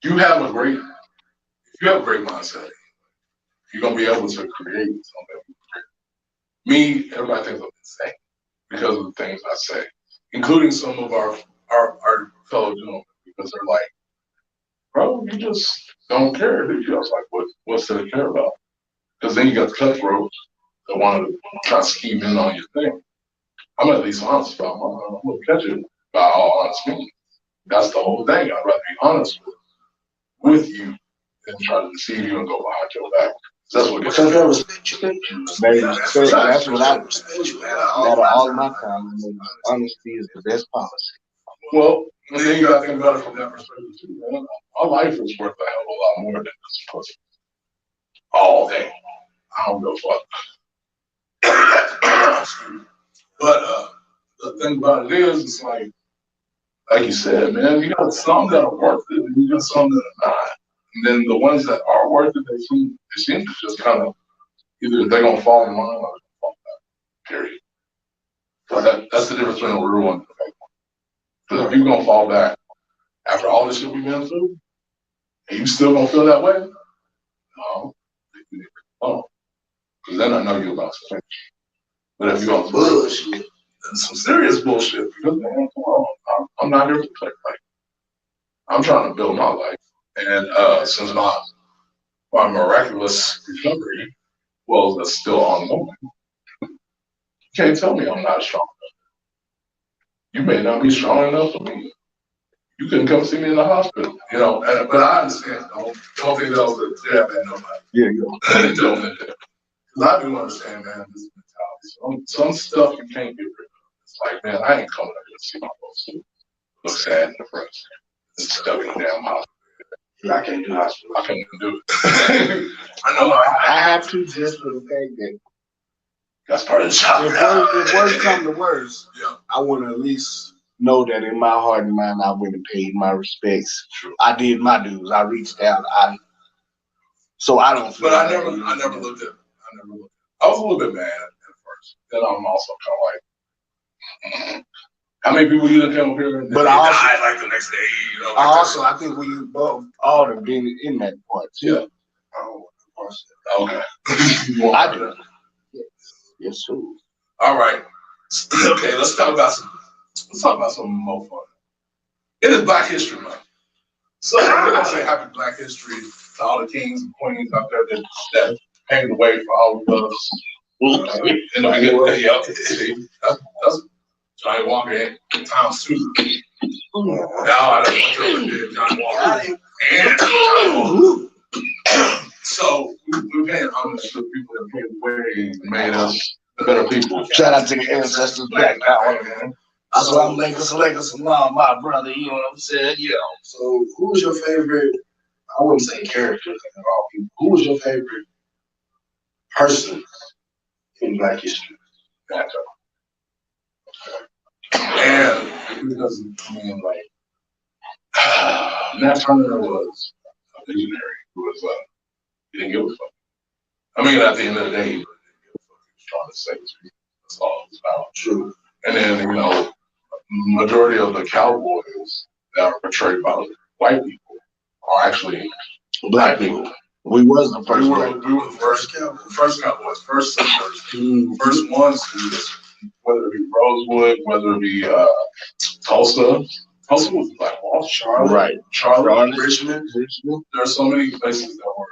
You have a great, if you have a great mindset, you're gonna be able to create something. Me, everybody thinks I'm insane because of the things I say, including some of our fellow gentlemen, because they're like, bro, you just don't care, do you? I was like, what's there to care about? Because then you got the cutthroats that want to try to scheme in on your thing. I'm at least honest about mine. I'm going to catch it by all honest means. That's the whole thing. I'd rather be honest with you than try to deceive you and go behind your back. That's what gets Well, me. respect you. Maybe that's that's what I Respect you. out of all my time. Honesty is the best policy. well, and then you got to think about it from that perspective too, man. Our life is worth a hell of a lot more than this pussy. All day. I don't go fuck. But the thing about it is, it's like you said, man, you got some that are worth it, and you got some that are not. And then the ones that are worth it, they seem to just kind of either they're gonna fall in line or they're gonna fall back. Period. So that's the difference between a real one and a fake one. Because if you're gonna fall back after all this shit we've been through, and you still gonna feel that way, no, you need to follow. Because then I know you're about to finish. But if you're gonna bullshit, some serious bullshit, because man, come on, I'm not here to play. Like, I'm trying to build my life, and since my miraculous recovery, well, that's still ongoing. You can't tell me I'm not strong enough. You may not be strong enough for me. You couldn't come see me in the hospital, you know. But I understand. Don't think that was a jab at nobody. Yeah, yeah. Don't think that. Because I do understand, man, this mentality. Some stuff you can't get rid of. It's like, man, I ain't coming up here to see my folks look sad in the front. It's stuck in the damn hospital. I can't do hospital. I can't even do it. I know I have to just for the fact that that's part of the job. if worse come to worse, Yeah. I want to at least know that in my heart and mind I went and paid my respects. True. I did my dues. I reached out. So I don't feel But I never looked at it. I was a little bit mad at first. Then I'm also kind of like, how many people you done came up here and But they I also- died like the next day, you know? Like I think we both all have been in that part too. Yeah. Okay. I do. Yes, sir. All right. Okay, let's talk about something more fun. It is Black History Month. So we're gonna say happy Black History to all the kings and queens out there that paved the way for all of us. And we get yeah, see, that's Johnny Walker in times two. Now I don't want to Johnny Walker and Johnny Walker. So we're paying homage to the people that paved the way and made us better people. Shout out to the ancestors Black Power, man. That's why I'm Lakers, my brother, you know what I'm saying? Yeah. So, who was your favorite? I wouldn't say character, like all people. Who was your favorite person in Black history? And because I mean, like, Nat Turner was a visionary. He didn't give a fuck. I mean, at the end of the day, he didn't give a fuck. He was trying to save his people. That's all it was about. True. And then, you know, majority of the cowboys that are portrayed by white people are actually black people. We was the first We one. were the first cowboys, first settlers, first ones to this, whether it be Rosewood, whether it be Tulsa. Tulsa was the Black Wall, Charlotte, Richmond. There are so many places that were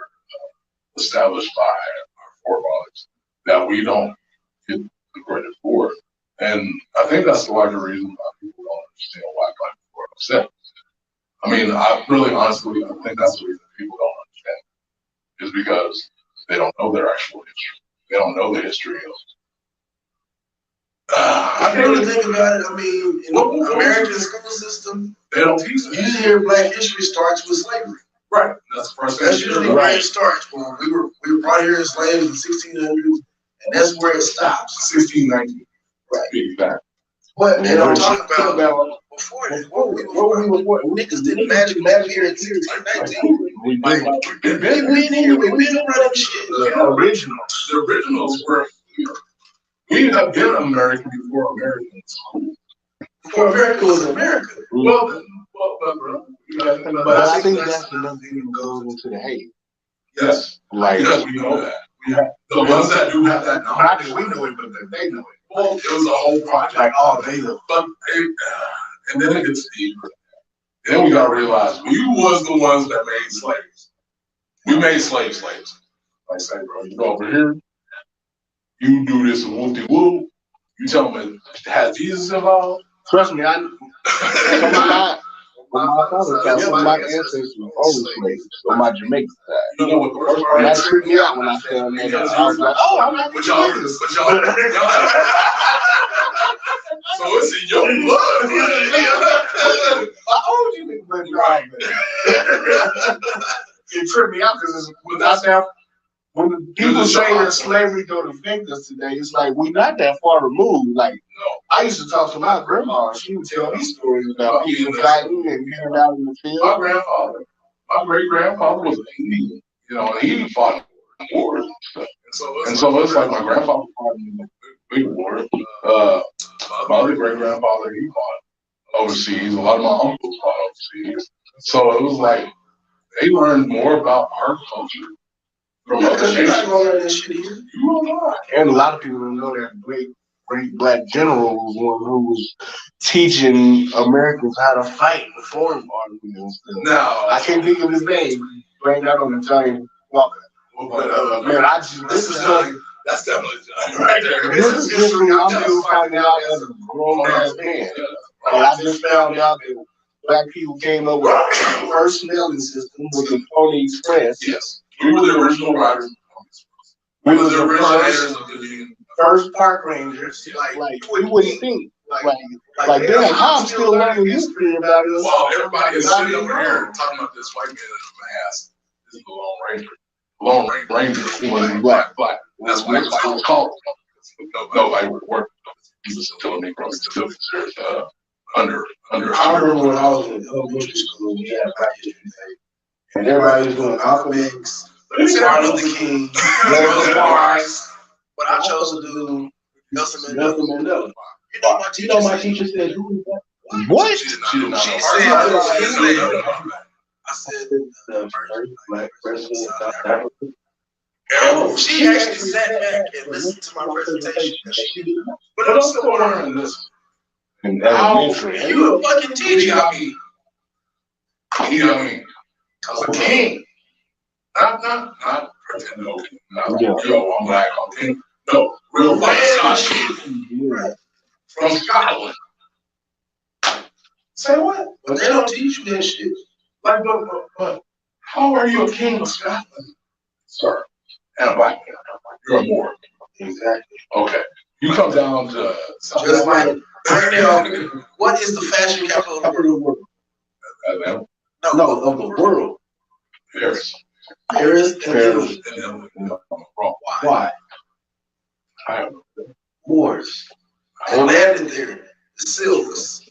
established by our forefathers that we don't get the credit for. And I think that's the larger reason why people don't understand why Black people are upset. I mean, I really honestly, I think that's the reason people don't understand. Is because they don't know their actual history. They don't know the history of. I really think about it. I mean, in the American school system, They don't teach you it. usually hear Black history starts with slavery. Right. That's the first thing. That's usually where it starts. Well, we were brought here as slaves in the 1600s, and that's where it stops. 1619. Right. Exactly. But they don't talk Talk about about before this. What we niggas didn't magic map here in 1619. we We've We've been here. We've been running shit. The originals were. We have been American before Americans. Before America was America. Well, bro. But I think that's another thing that goes into the hate. Yes. Like, Because we know that. The ones that do have that I knowledge. think we know it, but they know it. Well, it was a whole project. Like, oh, they know. But and then it gets deeper. Then we gotta realize we was the ones that made slaves. We made slaves. Like say, bro, you go over here, you do this and whoop de whoop. You tell me it has Jesus involved. Trust me, my father got some of my ancestors were always slaves on my Jamaican side. You know what the worst part And that is? tripped me out when I found that. I was like, oh, I'm not But y'all, so it's in your blood. I owed you, but right. It tripped me out because it's without that. when people say that slavery don't affect us today, it's like we're not that far removed. Like I used to talk to my grandma, and she would tell me stories about people fighting and being out in the My field. grandfather, my great grandfather was an Indian, you know, and he fought wars and stuff. And so it's like my grandfather fought in the big war. My other great grandfather, he fought overseas. A lot of my uncles fought overseas. So it was like they learned more about our culture from other Because you're not nations. gonna learn that shit here. You don't know. And a lot of people don't know that great black general was one who was teaching Americans how to fight in foreign armies and stuff. Now, I can't think of his name. Bring that on the Italian Walker. but, Man, I just this is like That's definitely Johnny right there. this is history I'm still finding out as a grown ass man. And I just found out that black people came up with the first mailing system with the Pony Express. yes, we were the original riders. We We was were the the originators first, of the Union. first park rangers. Like you wouldn't think. Like damn, I'm still learning history about this. Well, everybody is sitting over here talking about this white man in a mask. This is the Lone Ranger. Lone Ranger was black. That's what it was called. Nobody would work. He was still a Negro. Still considered under. I remember when I was in elementary school, we had black history day, and everybody was doing Malcolm X, Martin Luther King, Rosa Parks. But I chose to do Nelson Mandela. Nelson Mandela. You know my You know my teacher teacher said, "What?" She did not She know. said, She said- did not know. I said, The first black president of South Africa. she actually sat back and listened to my presentation. But I'm still learning this. In How elementary. You a fucking He teacher. got me. He got me. I'm a king. Not pretend no king. Not like, yo, I'm black, I'm king. No, real white Scottish Yeah. from Scotland. Say what? But they don't teach you that shit. Like, but how are you a king of Scotland, sir? And a black man. You're a Moor. Exactly. Okay. You come down to South Just like, Africa. right now, what is the fashion capital of the world? Atlanta, No, of the world. Paris. Paris and Paris. Italy. And then, wrong. Why? I have Wars. They landed there. The silvers,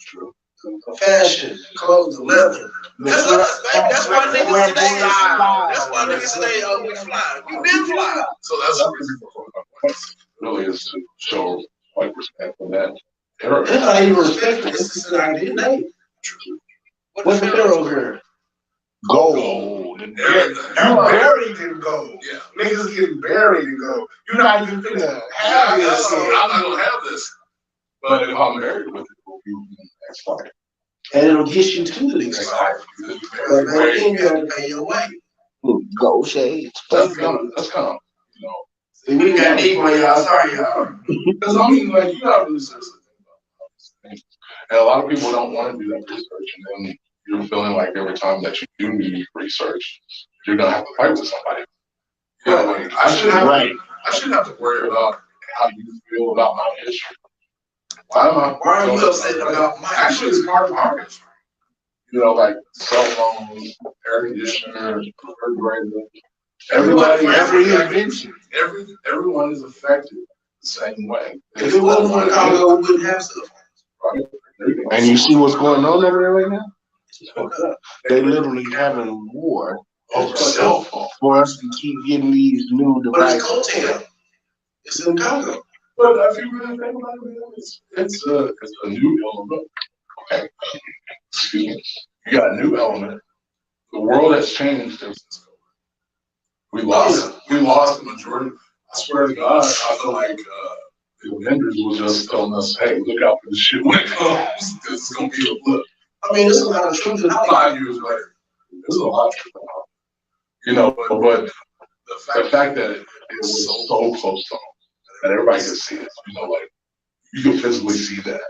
fashion, clothes, leather. That's us, baby. That's why niggas today. That's why niggas today. Oh, we fly. We been fly. So that's the reason for my point. Really is to show white respect for that era. It's not even respected. It's just an identity. What's the pharaohs wear? Gold. And Everything. buried in gold. Yeah. Niggas getting buried in gold. You're not even finna have this shit. I'm not gonna have this. But if I'm married with it, we'll be next life. And it'll get you to the next life. Like, back then you had to pay your way. Gold shades. That's kind of, you know. See, we got deep on y'all. Sorry, y'all. Because I mean, like, you gotta really seriously think about these things. And a lot of people don't want to do that research, and then you're feeling like every time that you do need research, you're gonna have to fight with somebody. You know, like, I shouldn't have to worry about how you feel about my history. Why Why are you upset about my Actually, it's part of our history. You know, like cell phones, air conditioner, refrigerator. Every invention, everyone is affected the same way. If it wasn't for the Congo, we wouldn't have stuff. Right? And you see what's going on over there right now? They literally having a war over cell phone. for us to keep getting these new But it's devices. Cotoure. It's in Congo. But if you really think about it, it's a new element. Okay. Excuse me. You got a new element. The world has changed since we lost the majority. I swear to God, I feel like the Avengers was just telling us, hey, look out for this shit when it comes. It's gonna be a blip. I mean, there's a lot of truth in it. 5 years later, there's a lot of truth. You know, but the fact that it was so close to home, that everybody can see it, you know, like you can physically see that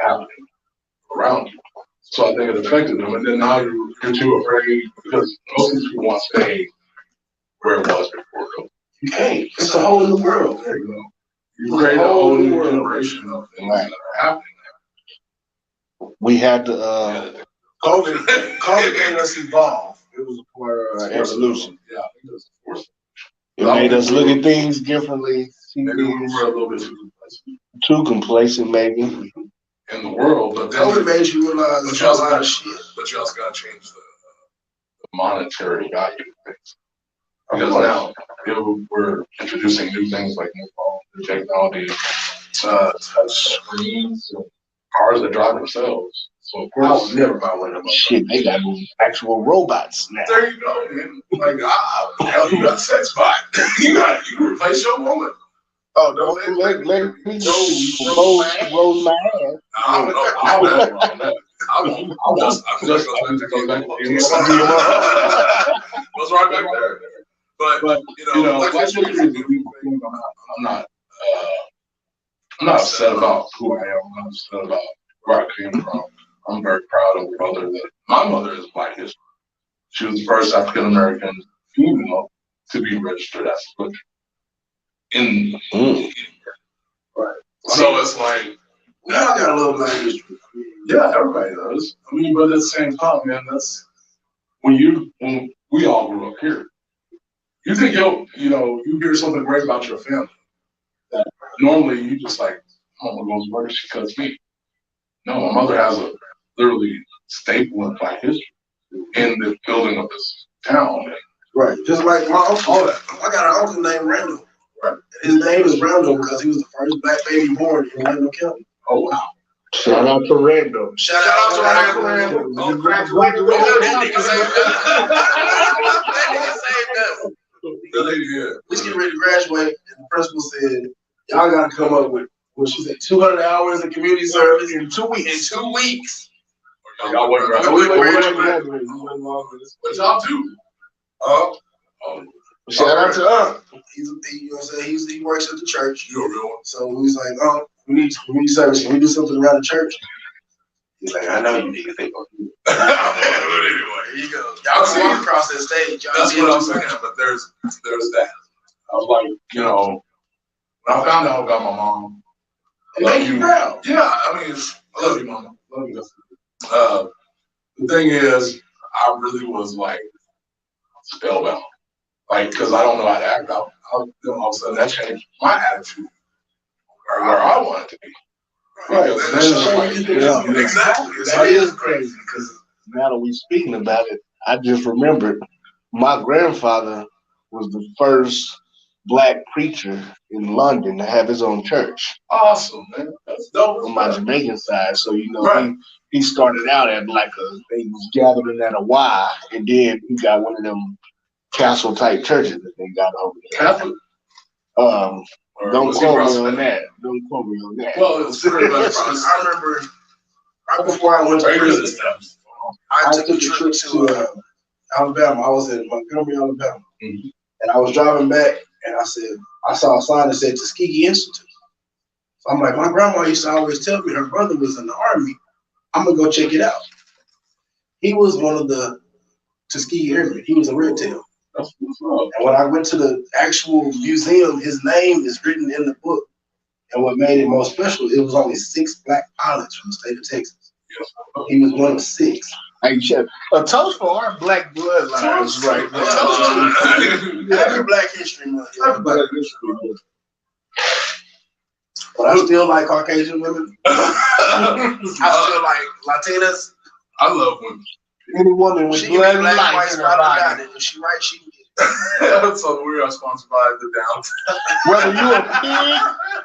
happening around you. So I think it affected them, and then now you're too afraid because most of these people want to stay where it was before. You can't. It's a whole new world. There you go. You create a whole new generation of things that are happening. We had to, COVID made us evolve. It was a part of our evolution. Yeah, I think that's forced. It made us look at things differently. See Maybe we things were a little bit too complacent, maybe. in the world, but then COVID made you realize but a you also lot got of shit. but you also got to change the monetary value of things. Because now we're introducing new things like new phones, new technology, touch screens, and cars that drive themselves. So of I course, would never buy one of them. Shit, they got actual robots now. there you go, man. Like, hell, you got a sex bot. you can replace your woman. Oh, don't let me go roll my ass. I'm just goes back goes right back there. But you know, like that's what you do. I'm not upset about who I am. I'm not upset about where I came from. I'm very proud of my mother is Black history. She was the first African American female to be registered as a butcher. Right. So it's like We all got a little Black history. yeah, everybody does. I mean, but at the same time, man, that's when we all grew up here. You think you hear something great about your family. That normally you just like, mama goes to work, she cuts meat. No, my mother has a literally staple in Black history in the building of this town. Right. Just like my uncle. I got an uncle named Randall. Right. His name is Randall because he was the first Black baby born in Randall County. Oh wow. Shout out to Randall. Shout out to Randall. Oh, Graduated with That nigga saved us. That nigga saved us. Yeah. We was getting ready to graduate, and the principal said, y'all got to come up with, what she said, 200 hours of community service in 2 weeks. In 2 weeks. Y'all wasn't graduating. But y'all too. Shout out to he works at the church. You a real one. So we was like, we need community service. Can we do something around the church? He's like, I know you niggas think I'll do it. But anyway, There you go. Y'all can walk across that stage. Y'all that's see what it. I'm saying. But there's that. I was like, when I found out about my mom, It make you proud. Yeah, I mean, I love you, mama. Love you. The thing is, I really was like spellbound, like because I don't know how to act. All of a sudden, that changed my attitude where I wanted to be. Right. Exactly. That is crazy because now that we're speaking about it, I just remembered my grandfather was the first Black preacher in London to have his own church. Awesome, man. That's dope. On my Jamaican side, so Right. he started out at they was gathering at a Y, and then he got one of them castle type churches that they got over there. Catholic. Or Don't was he quote me Protestant? on that. Don't quote me on that. Well, it was pretty much I remember right before I went to prison, I took a trip to Alabama. I was in Montgomery, Alabama. Mm-hmm. And I was driving back, and I saw a sign that said Tuskegee Institute. So I'm like, my grandma used to always tell me her brother was in the Army. I'm going to go check it out. He was one of the Tuskegee Airmen. He was a red tail. That's what's up. And when I went to the actual museum, his name is written in the book. And what made it more special, it was only 6 Black pilots from the state of Texas. He was one of 6. Hey, Chef, a toast for our Black bloodlines, right now. Happy Black History Month. Happy Black History Month. But I still like Caucasian women. I still like Latinas. I love women. Any woman with She can blood be and black, life white, in her spotted, body. got it. If she right, she can So we are sponsored by the Downtown. Whether you a pig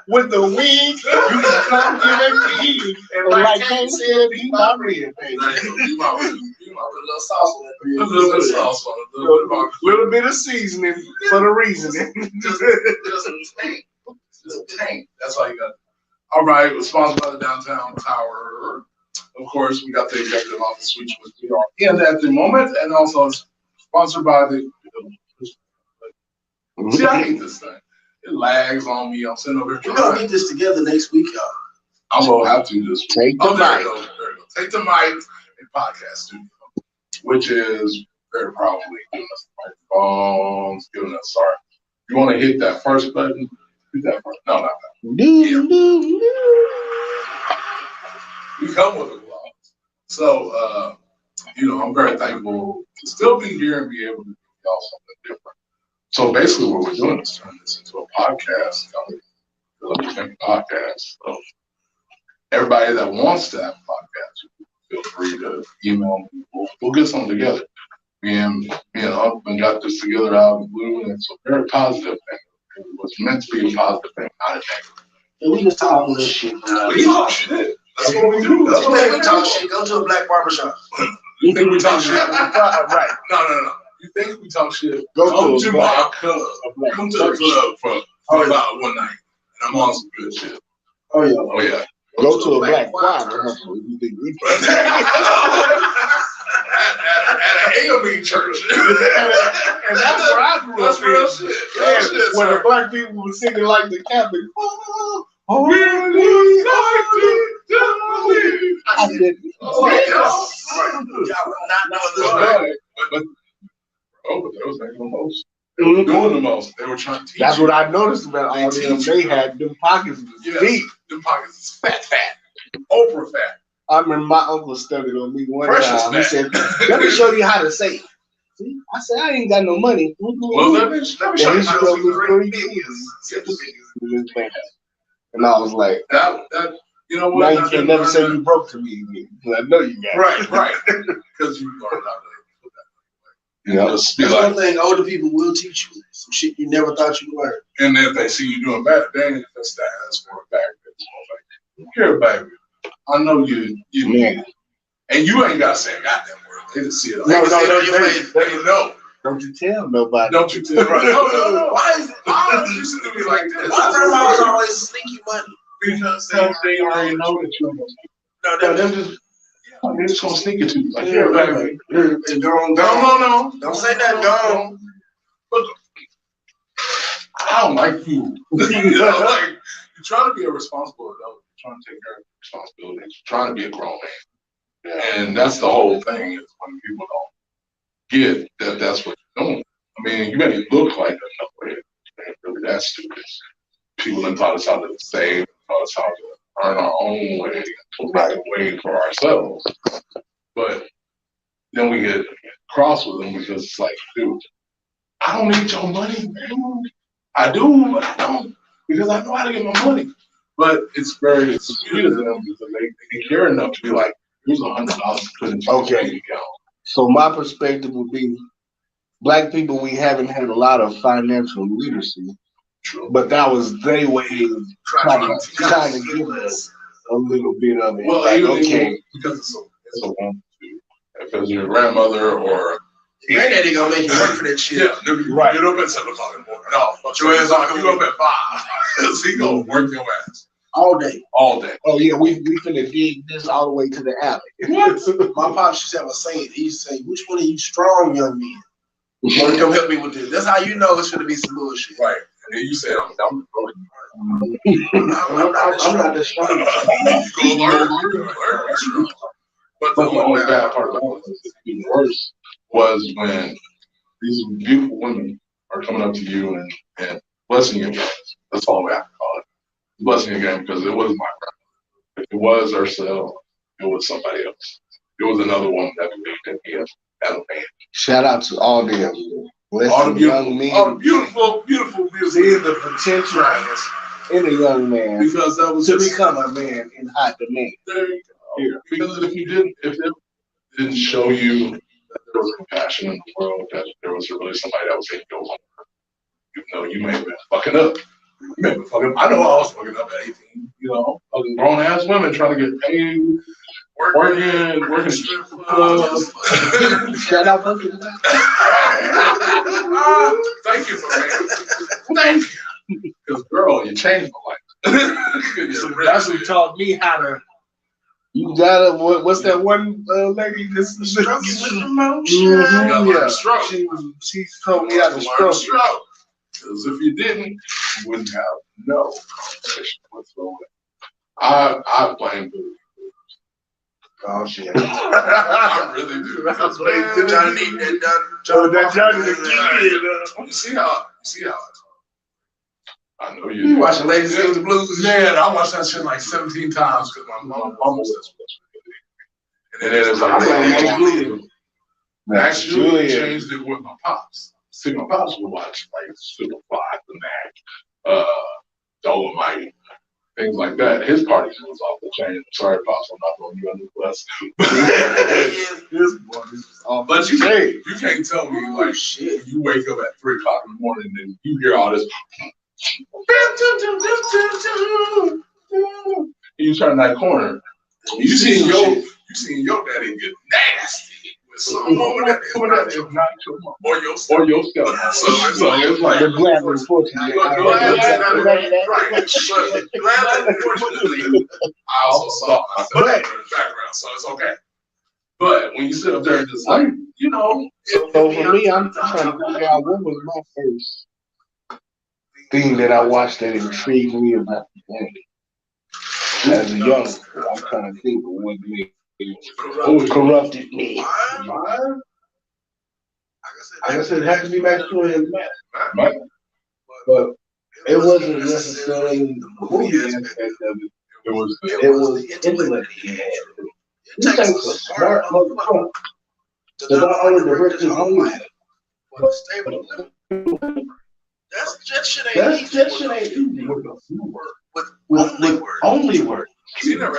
with the wig, you can come give a pig. And like Kane said, be my red, baby. put a little sauce on it. A little bit of sauce on it, a little bit of barbecue. Little bit of seasoning for the reasoning. Just a tank. Just a tank. That's all you got. All right, we're sponsored by the Downtown Tower. Of course, we got the executive office suite, which we are in at the moment, and also sponsored by the. See, I hate this thing. It lags on me. I'm sitting over here. We're gonna get this together next week, y'all. I'm gonna have to this week. Take the There mic. you go. There you go. Take the mic in podcast studio, which is very proudly giving us the microphones, giving us. Sorry, you want to hit that first button? Hit that first. No, not that. We come with a vlog. So, I'm very thankful to still be here and be able to give y'all something different. So basically, what we're doing is turning this into a podcast. A podcast. So everybody that wants to have a podcast, feel free to email me. We'll get something together. Me and Huckman got this together out of the blue, and it's a very positive thing. It was meant to be a positive thing, not a negative. And we just talk this shit. We talk shit. That's what we do. That's what we talk shit. Go to a black barbershop. You think we talk shit? Right. No. You think we talk shit? Go Come to to my club. Come to the club for about one night, and I'm on some good shit. Oh yeah. Oh yeah. Go to a black choir. You think we At an AME church. And that's where I grew up. That's real shit. Real shit, when sir. the black people were singing like the Catholic. I did. But they was making the most. They were doing the most. They were trying to teach. That's you. what I noticed about all of them. They had them pockets deep. Them pockets is fat. Oprah fat. I remember my uncle studied on me one Precious time. He fat. said, "Let me show you how to save." See, I said, "I ain't got no money." Well, let me show you how to showed me say 3 figures. And I was like, that you know "Now what? you can never say you broke to me again. 'Cause I know you got it." Right. Because you learned how to put that. Yeah. Just be That's like, one thing older people will teach you. Some shit you never thought you learned. and if they see you doing bad, they ain't just that ass for a back. Like, here, baby. I know you Man. and you ain't gotta say a goddamn word. They just see it. They can see it on They- your face. They know. Don't you tell nobody. Don't you tell right? No. Why is it? Mom used to do me like this. My grandma was always sneaky money. Because they already know that you're gonna sneak. No, They're that just they're just gonna sneak it to you. Like, yeah, here, baby. and go on. No. Don't say that. Go on. Look, I don't like you. You know, like you're trying to be a responsible adult. You're trying to take care of responsibilities. You're trying to be a grown man. And that's the whole thing is when people don't get that that's what you're doing. I mean, you may look like that, but it ain't really that stupid. People have taught us how to save, taught us how to earn our own way, to make a way for ourselves. But then we get cross with them because it's like, dude, I don't need your money, man. I do, but I don't, because I know how to get my money. But it's very sweet of them because they care enough to be like, here's $100 to put into your Okay. bank account. So my perspective would be, black people, we haven't had a lot of financial literacy, True. but that was their way of trying to give us a little bit of it. Well, Like, even okay, because it's a want to. Because your grandmother or Granddaddy gonna make you work for that shit. yeah, nigga, you Right. get up at 7 o'clock in the morning. No, but your ass on you up at 5. So you gonna work your ass All day. all day. oh yeah, we finna dig this all the way to the alley. My pops used to have a saying. He used to say, "Which one of you strong young men want to come help me with this?" That's how you know it's gonna be some bullshit. Right. And then you say, I'm broke. I'm not that strong. You go learn strong. But the only bad part about it, it's even worse, was when these beautiful women are coming up to you and blessing your game. That's all we have to call it. Blessing your game because it wasn't my grandmother. If it was herself, it was somebody else. It was another woman that believed in me as a man. Shout out to all them All the young men. all the beautiful. Seeing the potential in a young man Because that was to just, become a man in high demand. there you go. Because if it didn't show you that there was compassion in the world, that there was really somebody that was in your home, even though you may have been fucking up. You may have been fucking. I know I was fucking up at 18. You know, fucking grown ass women trying to get paid, working strip clubs. Shout out to Thank you for that. Thank you. Because girl, you changed my life. That's what taught me how to. You gotta what's that one lady? This Stroke it with emotion. You gotta learn Yeah, to stroke. she told me how to stroke. Because if you didn't, you wouldn't have no conversation whatsoever. I blame the Oh shit! I really do. Because, man, Johnny need that Johnny the you see how I know you. You watching Ladies Sing the Blues? Man, I watched that shit like 17 times because my mom was and then it was like I blame Max Julian. Max Julian changed it with my pops. see my pops would watch like Superfly, The Knack, Dolomite, things like that. His parties was off the chain. Sorry, pops, I'm not throwing you under the bus. His parties was off the chain. You can't tell me like shit. You wake up at 3 o'clock in the morning and you hear all this. You turn that corner. You seen your daddy get nasty with some woman that is not your mom or your stepmom. So it's like The glad unfortunately. right. Unfortunately, I also saw myself in the background, so it's okay. But when you sit up there and just like, you know. So for me, I'm trying to figure out what was my first thing that I watched that intrigued me about the game. As a young, I'm trying to think of what corrupted me. Like I said, it had to be back to his match. But it wasn't necessarily the movie aspect of it. It was the intellect he had. It takes a smart motherfucker to not only direct his own life, but stable. That shit ain't easy. With only words. Video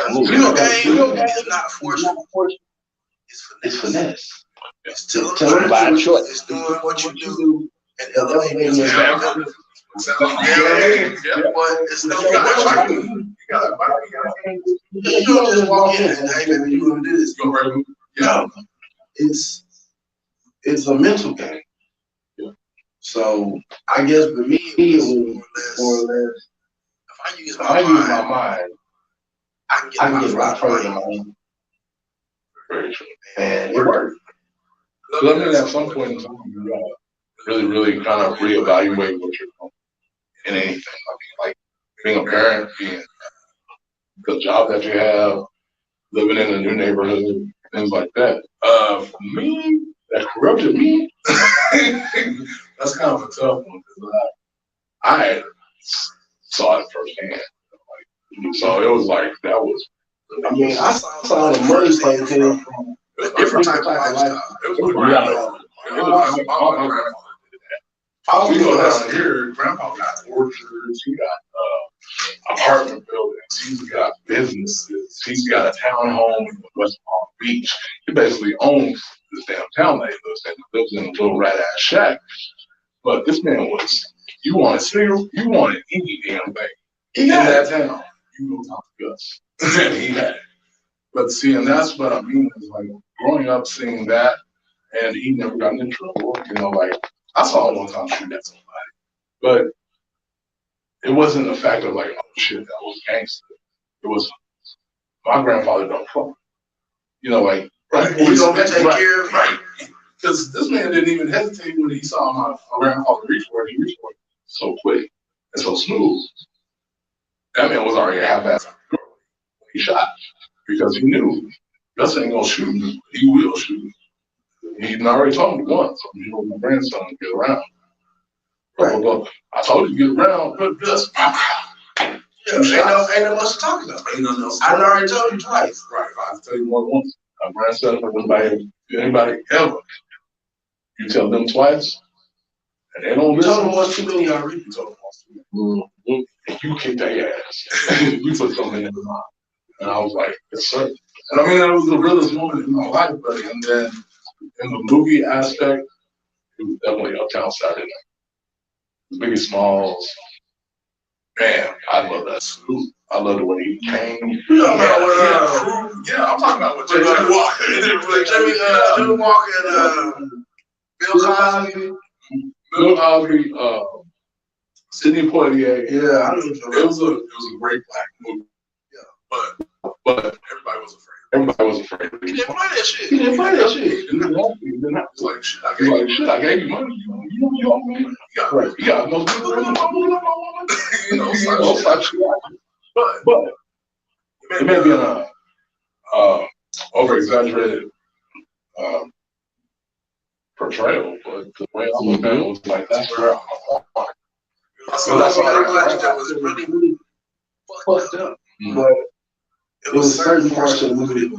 game is not forceful. It's finesse. It's telling by choice. It's doing what you do and elevating yourself. But it's not what you do. You don't just walk in and hey baby, you gonna do this. No. It's a mental game. So I guess for me it was more or less if I use my mind, I can get a lot further. And it worked. So I mean, at some point in time, you gotta really kind of reevaluate what you're doing in anything. I mean, like being a parent, being the job that you have, living in a new neighborhood, things like that. For me, that corrupted me. That's kind of a tough one because I saw it firsthand. So it was like that was. I mean, I saw the money thing came from a different type of lifestyle. It was my grandfather. My grandfather did that. We go down here, Grandpa got orchards, he got apartment buildings, he's got businesses, he's got a townhome in West Palm Beach. He basically owns this damn town that he lives in a little rat ass shack. But this man was, you wanted any damn thing in that town, you go talk to Gus. And he had it. But see, and that's what I mean is like growing up seeing that, and he never got in trouble. You know, like I saw him one time shoot at somebody, but it wasn't the fact of like, oh shit, that was gangster. It was my grandfather don't fuck. You know, like right, he's gonna take care of right. Because this man didn't even hesitate when he saw my grandfather reach for it. He reached for it so quick and so smooth. That man was already half-assed. He shot because he knew Gus ain't gonna shoot me. He will shoot me. He already told me once. You know, my grandson get around. Right. Well, I told you to get around, but Gus. Yeah, ain't no much to talk about. I already told you twice. Right. I'll tell you more than once. My grandson, anybody ever, you tell them twice, and they don't listen. You told them once too many already. You told them once too many. And you kicked their ass. You put something in their mind. And I was like, yes, sir. And I mean, that was the realest moment in my life, buddy. And then in the movie aspect, it was definitely Uptown Saturday Night. Biggie Smalls. Man, I love that suit. I love the way he came. Yeah, I'm talking about what Jimmy Walker. Jimmy Walker and Bill Cosby. Bill Cosby, Sidney Poitier. Yeah, I know. It was a great black movie. Yeah, but everybody was afraid. He didn't play that shit. He didn't have to. Like shit. I gave you money. You owe me. You got no good. You know, but it may be an over-exaggerated portrayal, but the way I look at it was like that's where I'm going. So that's what that was really fucked up. But it was certain parts of the movie that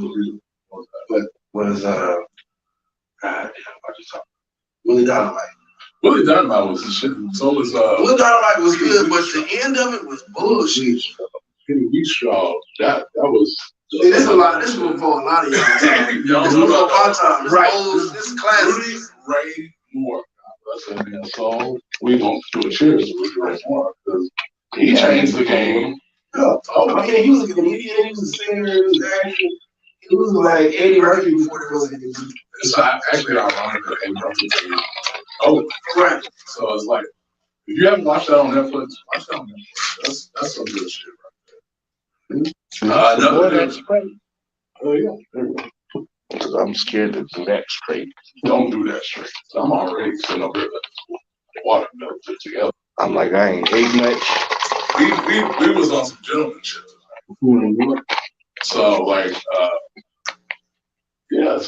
was God damn, I just talked. Willie Dynamite. Willie Dynamite was the shit. So was Will Dynamite was good, but the end of it was bullshit. Kenny Straw. That was. See, this is a lot. This is before a lot of y'all time. Y'all This is know before about my time. This Right. old. This is classic. Rudy Ray Moore. God bless him. So we gonna do a cheers to Rudy Ray Moore because he changed the game. Yeah. Oh, I mean, he was a comedian, he was a singer, he was an actor. He was like Eddie Murphy before there was anything. It's actually ironic that Eddie Murphy is old. Right. So it's like, if you haven't watched that on Netflix, watch that on Netflix. That's some good shit right there. Another That's good. great. Oh yeah, there you go. Because I'm scared to do that straight. Don't do that straight. I'm already sitting up here with water milk together. I'm like, I ain't ate much. We was on some gentleman shit tonight. So like, yeah,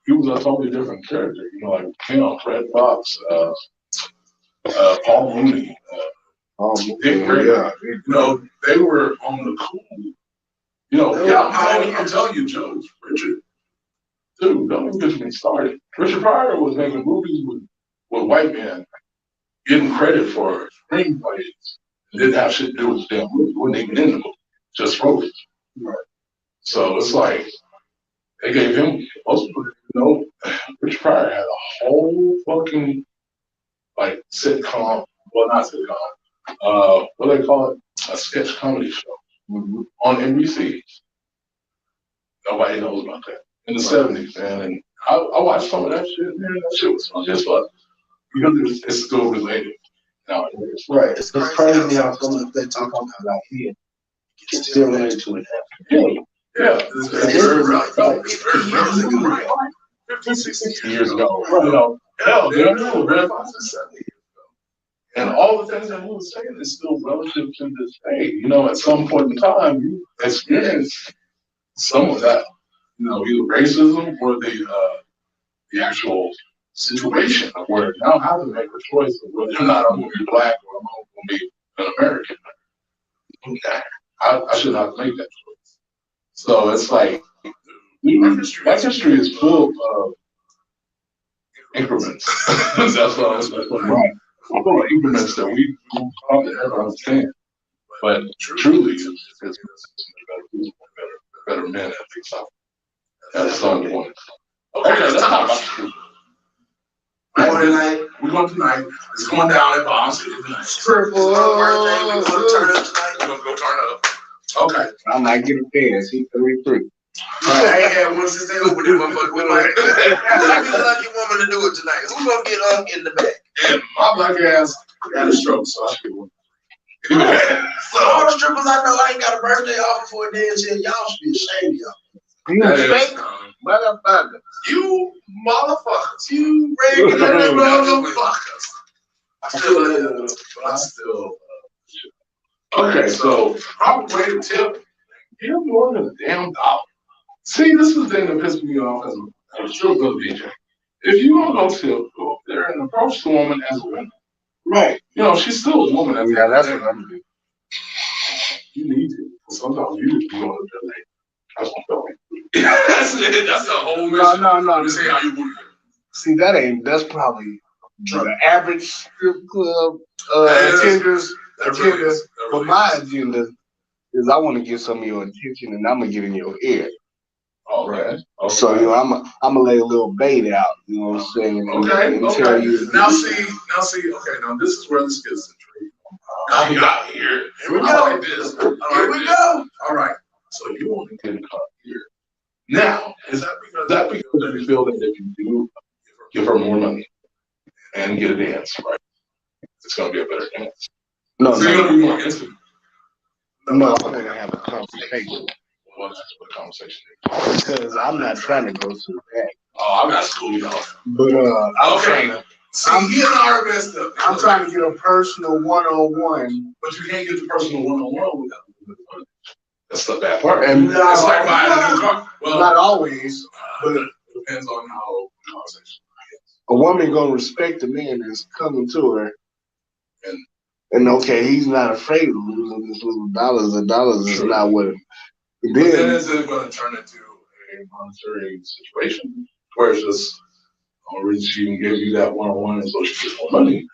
he was a totally different character. You know, like him, Fred Fox, Paul Mooney, Dick Gregory. Yeah. You know, they were on the cool. You know, I'm telling you, Joe, Richard, dude, don't even get me started. Richard Pryor was making movies with white men, getting credit for screenplays. Didn't have shit to do with the damn movie. Wasn't even in the movie. Just wrote it. Right. So it's like they gave him most people, Richard Pryor had a whole fucking like sitcom, well not sitcom, what do they call it? A sketch comedy show on NBC. Nobody knows about that. In the 70s, man. And I watched some of that shit, man. That shit was fun as fuck. Because it's still related nowadays. Right. It's crazy how some of the stuff they talk about here it's still related to it. Yeah. It's very relevant. 50, 60 years ago. You know, hell, they don't know Red Fox is 70 years ago. And all the things that he was saying is still relative to this day. You know, at some point in time, you experience some of that. You know, either racism or the actual situation of where now how to make a choice of whether or not I'm going to be black or I'm going to be an American. I should not make that choice. So it's like, that history is full of increments. That's what I was saying. Right. Full of increments that we don't probably ever understand. But truly, it's better men at least. That's some point. Okay, let's talk about the truth. We're going tonight. It's going down at Bomb City tonight. Triple. We're gonna turn up tonight. We're going to go turn up. Okay. I might get a dance. He 33. I ain't had one since they opened it, motherfucker. We might be the lucky woman to do it tonight. Who's gonna get in the back? And my black ass got a stroke, so I should one. So all the strippers I know, I ain't got a birthday off before a dance here. Y'all should be ashamed of y'all. You fake motherfucker. You motherfuckers. You regular motherfuckers. I still. Okay, so proper way to tip. Give more than a damn dollar. See, this is the thing that pisses me off because I'm still good DJ. If you don't go tip, go up there and approach the woman as a woman. Right. You know, she's still a woman. Yeah, that's what I'm doing. You need to. Sometimes you need to be on the like, that's what I'm doing. That's the whole mission. No. Just see how you move. See, that's probably the average strip club attenders. But my agenda is I want to get some of your attention and I'm gonna get in your ear. Oh, right. Okay. So I'm gonna lay a little bait out. You know what I'm saying? Okay. And tell you. Now see. Okay. Now this is where this gets intriguing. I got here. Here we go. I like this. Here we go. All right. So you want to get caught here. Now, is that because you feel that if you do give her more money and get a dance, right, it's gonna be a better dance? No, so you're gonna be more intimate. No, I want to have a conversation. Well, that's what the conversation is. Because I'm not trying to go to the back. Oh, I'm not schooling off. But I'm trying to. I'm getting our best up. I'm trying to get a personal one-on-one. But you can't get the personal one-on-one without the money. That's the bad part. And it's like buying a new car. Well, not always, but it depends on how the conversation is. A woman gonna respect the man that's coming to her, and okay, he's not afraid of losing his little dollars. The dollars is not what. But then is it going to turn into a monetary situation where it's just Or did she even give you that one-on-one and so she gets more money?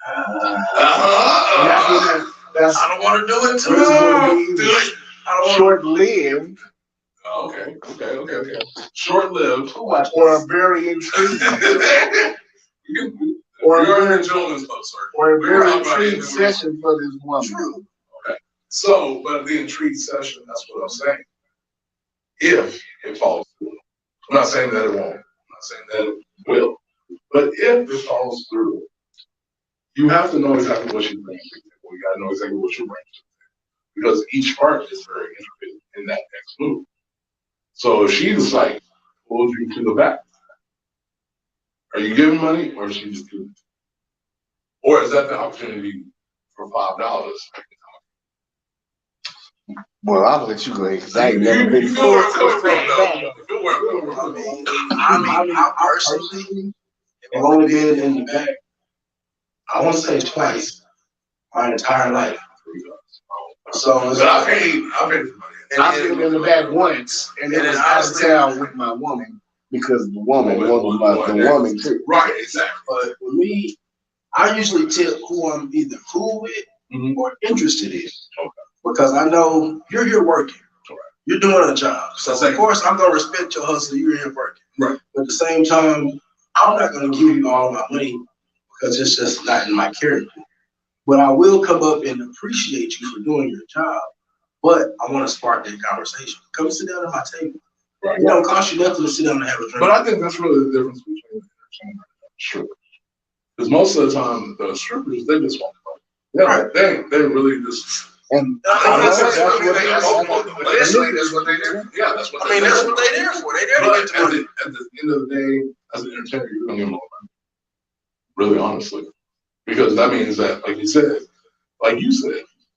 That's I don't want to do it too That's gonna long. be Do it. I don't want short-lived Okay. Short-lived. or a very intriguing Or you're in a gentleman's club, sir. or a We're very talking about intriguing intimate. session for this woman. True. Okay. So, but the intrigue session, that's what I'm saying. If it falls through. I'm not saying that it won't. I'm not saying that it will. But if it falls through, you have to know exactly what you bring to the table. You got to know exactly what you bring to the table. Because each part is very intricate in that next move. So if she's like, pulled you to the back, are you giving money or is she just giving it? Or is that the opportunity for $5? Well, I'll let you go ahead because I ain't never been You feel where I'm coming full. from, though. You feel where I'm coming from. I personally I've only been in the back, I want to say twice my entire life. So it's But I paid for money. I've been in the back once, and it was out of town with my woman because the woman wanted the woman too. Right, exactly. But for me, I usually tell who I'm either cool with or interested in. Okay. Because I know you're here working. Correct. You're doing a job. So Exactly. of course I'm gonna respect your hustle, you're here working. Right. But at the same time, I'm not gonna give you all my money because it's just not in my character. But I will come up and appreciate you for doing your job. But I want to spark that conversation. Come sit down at my table. Right. It don't cost you nothing to sit down and have a drink. But I think that's really the difference between the entertainer and the stripper. Because most of the time, the strippers, they just want money. Right. They really just. And That's that's what what they do. Initially, that's what they do. Yeah, that's what I mean, that's what they're there for. They're there to But get the money. at the end of the day, as an entertainer, you're gonna give them all money. Really, honestly, because that means that, like you said,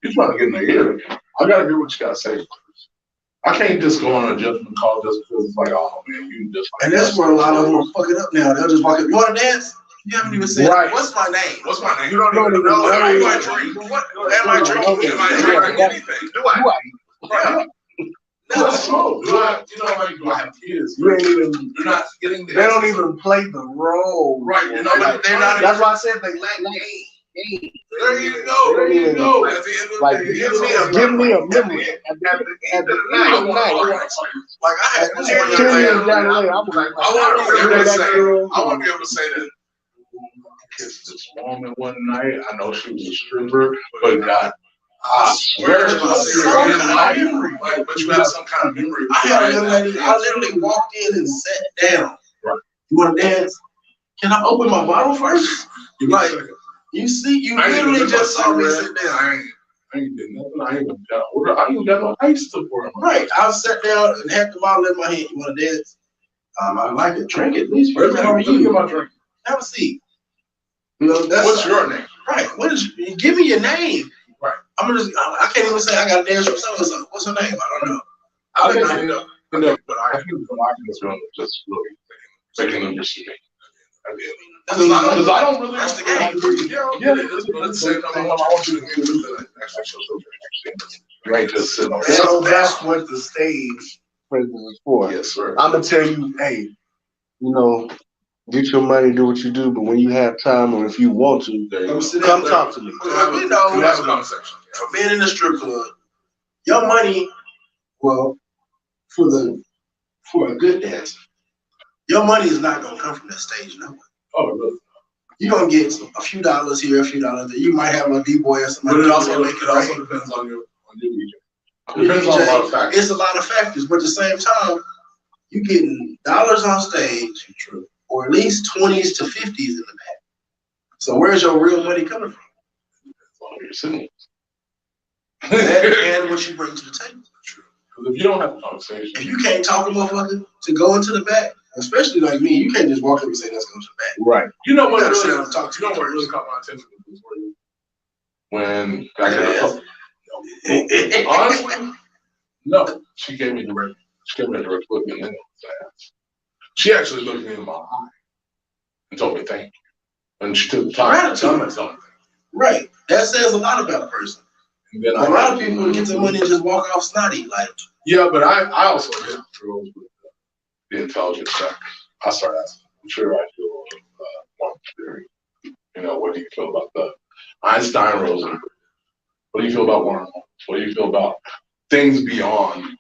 you're trying to get in their ear. I gotta hear what you gotta say first. I can't just go on a judgment call just because it's like, oh man, you just. And that's where a lot of them are fucking up now. They'll just walk up. You want to dance? You haven't even said, Right. what's my name? What's my name? You don't even know. Am I drinking? What? Am I drinking? Am I drinking anything? Do I? Right. Do I smoke? Do I have kids? You ain't even. You're not getting They don't even play the role. Right. You're not. Like, They're not. that's why I said they lack game. There you go. There you go. At the end of Like, the day, give me a memory. At the end of the night, Like I had this one 10 young years lady. down the lane, I was like, I want to be able to say that. I kissed this woman one night. I know she was a stripper, but God, I swear to God, but you have some kind of memory. I had a young lady. I literally walked in and sat down. Right. You want to dance? Can I open my bottle first? Like, you see, you literally just saw me sit down. I ain't did nothing. I ain't even got order. I ain't got no ice to pour. Right. I sat down and had the bottle in my hand. You want to dance? I like it. Drink at least. Let me get my drink. Have a seat. You know, that's What's your name? Right. What is? Give me your name. Right. I can't even say I got to dance with so-and-so. What's her name? I don't know. I think I know. But I think the marketing is just really taking them to see me. Because I don't really. That's the game. Yeah, but at the same time, I want you to get into that actually show something. You ain't just sitting on so that's what the stage presence is for. Yes, sir. I'm gonna tell you, hey, get your money, do what you do, but when you have time or if you want to, come talk to me. We know That's a conversation. for being in the strip club, your money, well, for a good dancer, your money is not gonna come from that stage, no. Oh, really? You're gonna get a few dollars here, a few dollars there. You might have a D-boy or something. But it also depends on your DJ. Depends on a lot of factors. It's a lot of factors, but at the same time, you're getting dollars on stage, True. or at least 20s to 50s in the back. So where's your real money coming from? You're sitting. And what you bring to the table. True. Because if you don't have a conversation, If you can't talk to motherfucker to go into the back, especially like me, you can't just walk up and say, let's go to the back. Right. you know what You gotta really, sit down and talk to you know me what really first. caught my attention when I got honestly, no, she gave me the direct look and then she actually looked me in my eye and told me thank you. And she took the time to tell me something. Right. That says a lot about a person. And then A lot of people get their money and just walk off snotty. Like, yeah, but I also hit girls with the intelligence factor. I started asking, I'm sure I do know, what do you feel about the Einstein Rosen? What do you feel about wormholes? What do you feel about things beyond?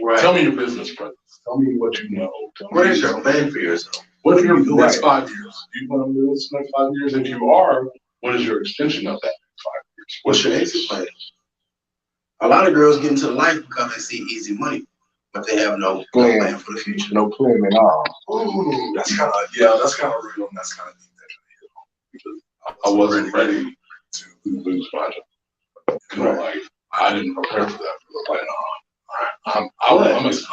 Right. Tell me your business presence. Tell me what you know. What is your plan for yourself? What are your next 5 years? Do you want to do this next 5 years? If you are, what is your extension of that next 5 years? What's your exit plan? A lot of girls get into life because they see easy money, but they have no plan for the future. No plan at all. Ooh, that's kind of real, and that's kind of deep. Because I wasn't ready to lose my job. You know, like I didn't prepare for that. Like,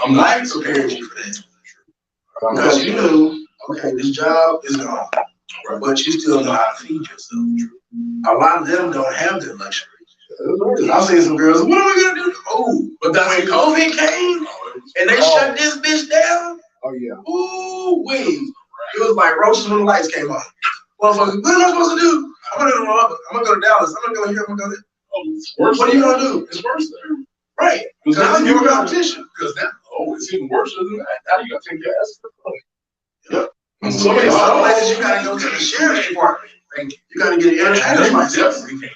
I'm life prepared you for that. Because you knew, okay, this job is gone, but you still know how to feed yourself. A lot of them don't have that luxury. I've seen some girls, what are we gonna do? Oh, but that's when COVID came and they shut this bitch down. Oh yeah. Ooh, wait. It was like roaches when the lights came on. Motherfuckers, what am I supposed to do? I'm gonna go to Dallas. I'm gonna go here. I'm gonna go there. It's worse. What are you gonna do? It's worse there. Right. Because now you have competition. Because now, it's even worse than that. Now you gotta take your ass to the plane. Yep. And So many places you gotta go to the sheriff's department. Thank you. You gotta get an entertainment Definitely license. can't do that.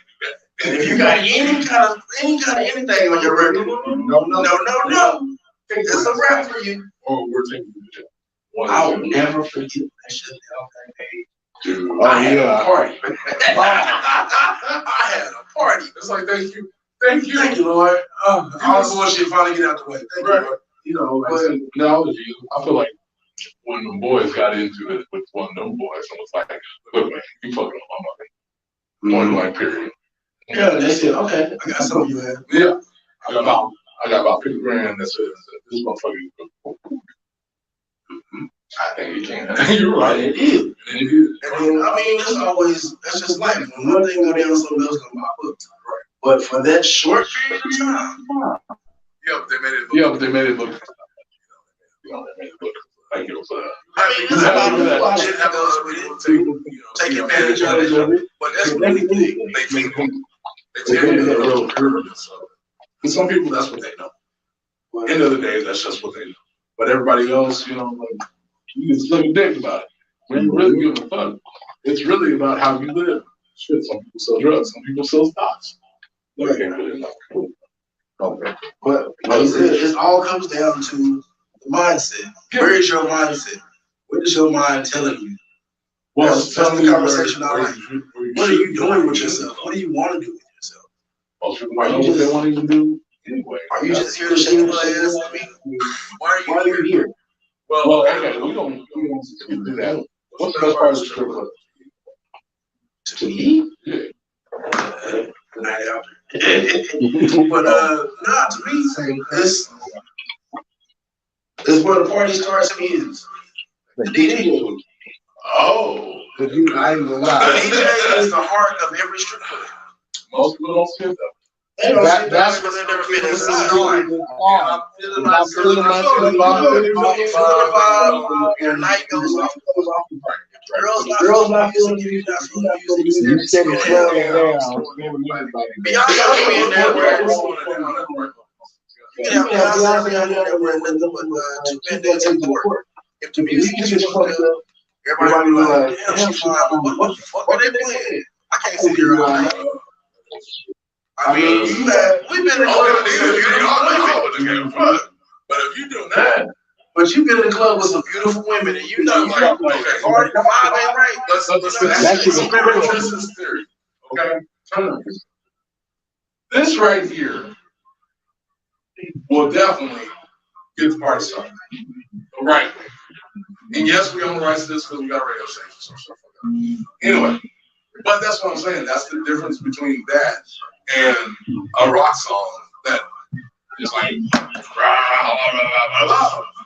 And if you got any kind of anything on your record, no. It's a wrap for you. Or we're taking you to jail. I will never forget that shit that day. Dude. I had a party. I had a party. It's like, thank you. Thank you. Thank you, Lord. All the bullshit finally get out the way. Thank you, Lord. You know, like I said, analogy, I feel like when the boys got into it with one of them boys, and was like, look, man, you fucking up my money. Point blank, period. Yeah, they said, okay, I got some of you, man. Yeah. I got about 50 grand that says this motherfucker. I think he can. You're right. It is. And then, I mean, that's just life. When one thing go down, something else gonna pop up. Right. But for that short period of time, but they made it look. They made it look like it was. I mean, there's a lot of shit that goes with it. Take advantage of it. But that's what they think. They tell you the real curve. And some people, that's what they know. End of the day, that's just what they know. But everybody else, you know, like, you just look and think about it. When you really give a fuck, it's really about how you live. Shit, some people sell drugs, some people sell stocks. Okay. But it all comes down to the mindset. Where is your mindset? What is your mind telling you? Well, that's the conversation I like. What are you doing with yourself? What do you want to do with yourself? Most people know what they want to even do anyway. Are you just here to shake your ass? I mean, why are you here? Well, okay, we don't do that. What's the best part of the strip club? To me? Yeah. Good night out. But nah, to me, it's where the party starts and ends. The DJ. Oh. I ain't gonna lie. The DJ is the heart of every strip club. Most people don't see that. They don't sit down because they never been inside. I'm feeling myself. Your night goes off. Girls not feeling you, not feeling music. You said it down. Beyonce be in there wearing you can have Beyonce be in there wearing nothing but two band-aids and work. If the music is fucked up, everybody be like, damn, she's fine. What the fuck are they playing? I can't sit here all night. I mean, we've been in the club. But if you do that, but you've been in the club with some beautiful women, and you know, like, party vibe ain't right. This is theory. Okay, this right here will definitely get the party started. Right. And yes, we own the rights to this because we got radio stations and stuff like that. Anyway, but that's what I'm saying. That's the difference between that and a rock song that is like,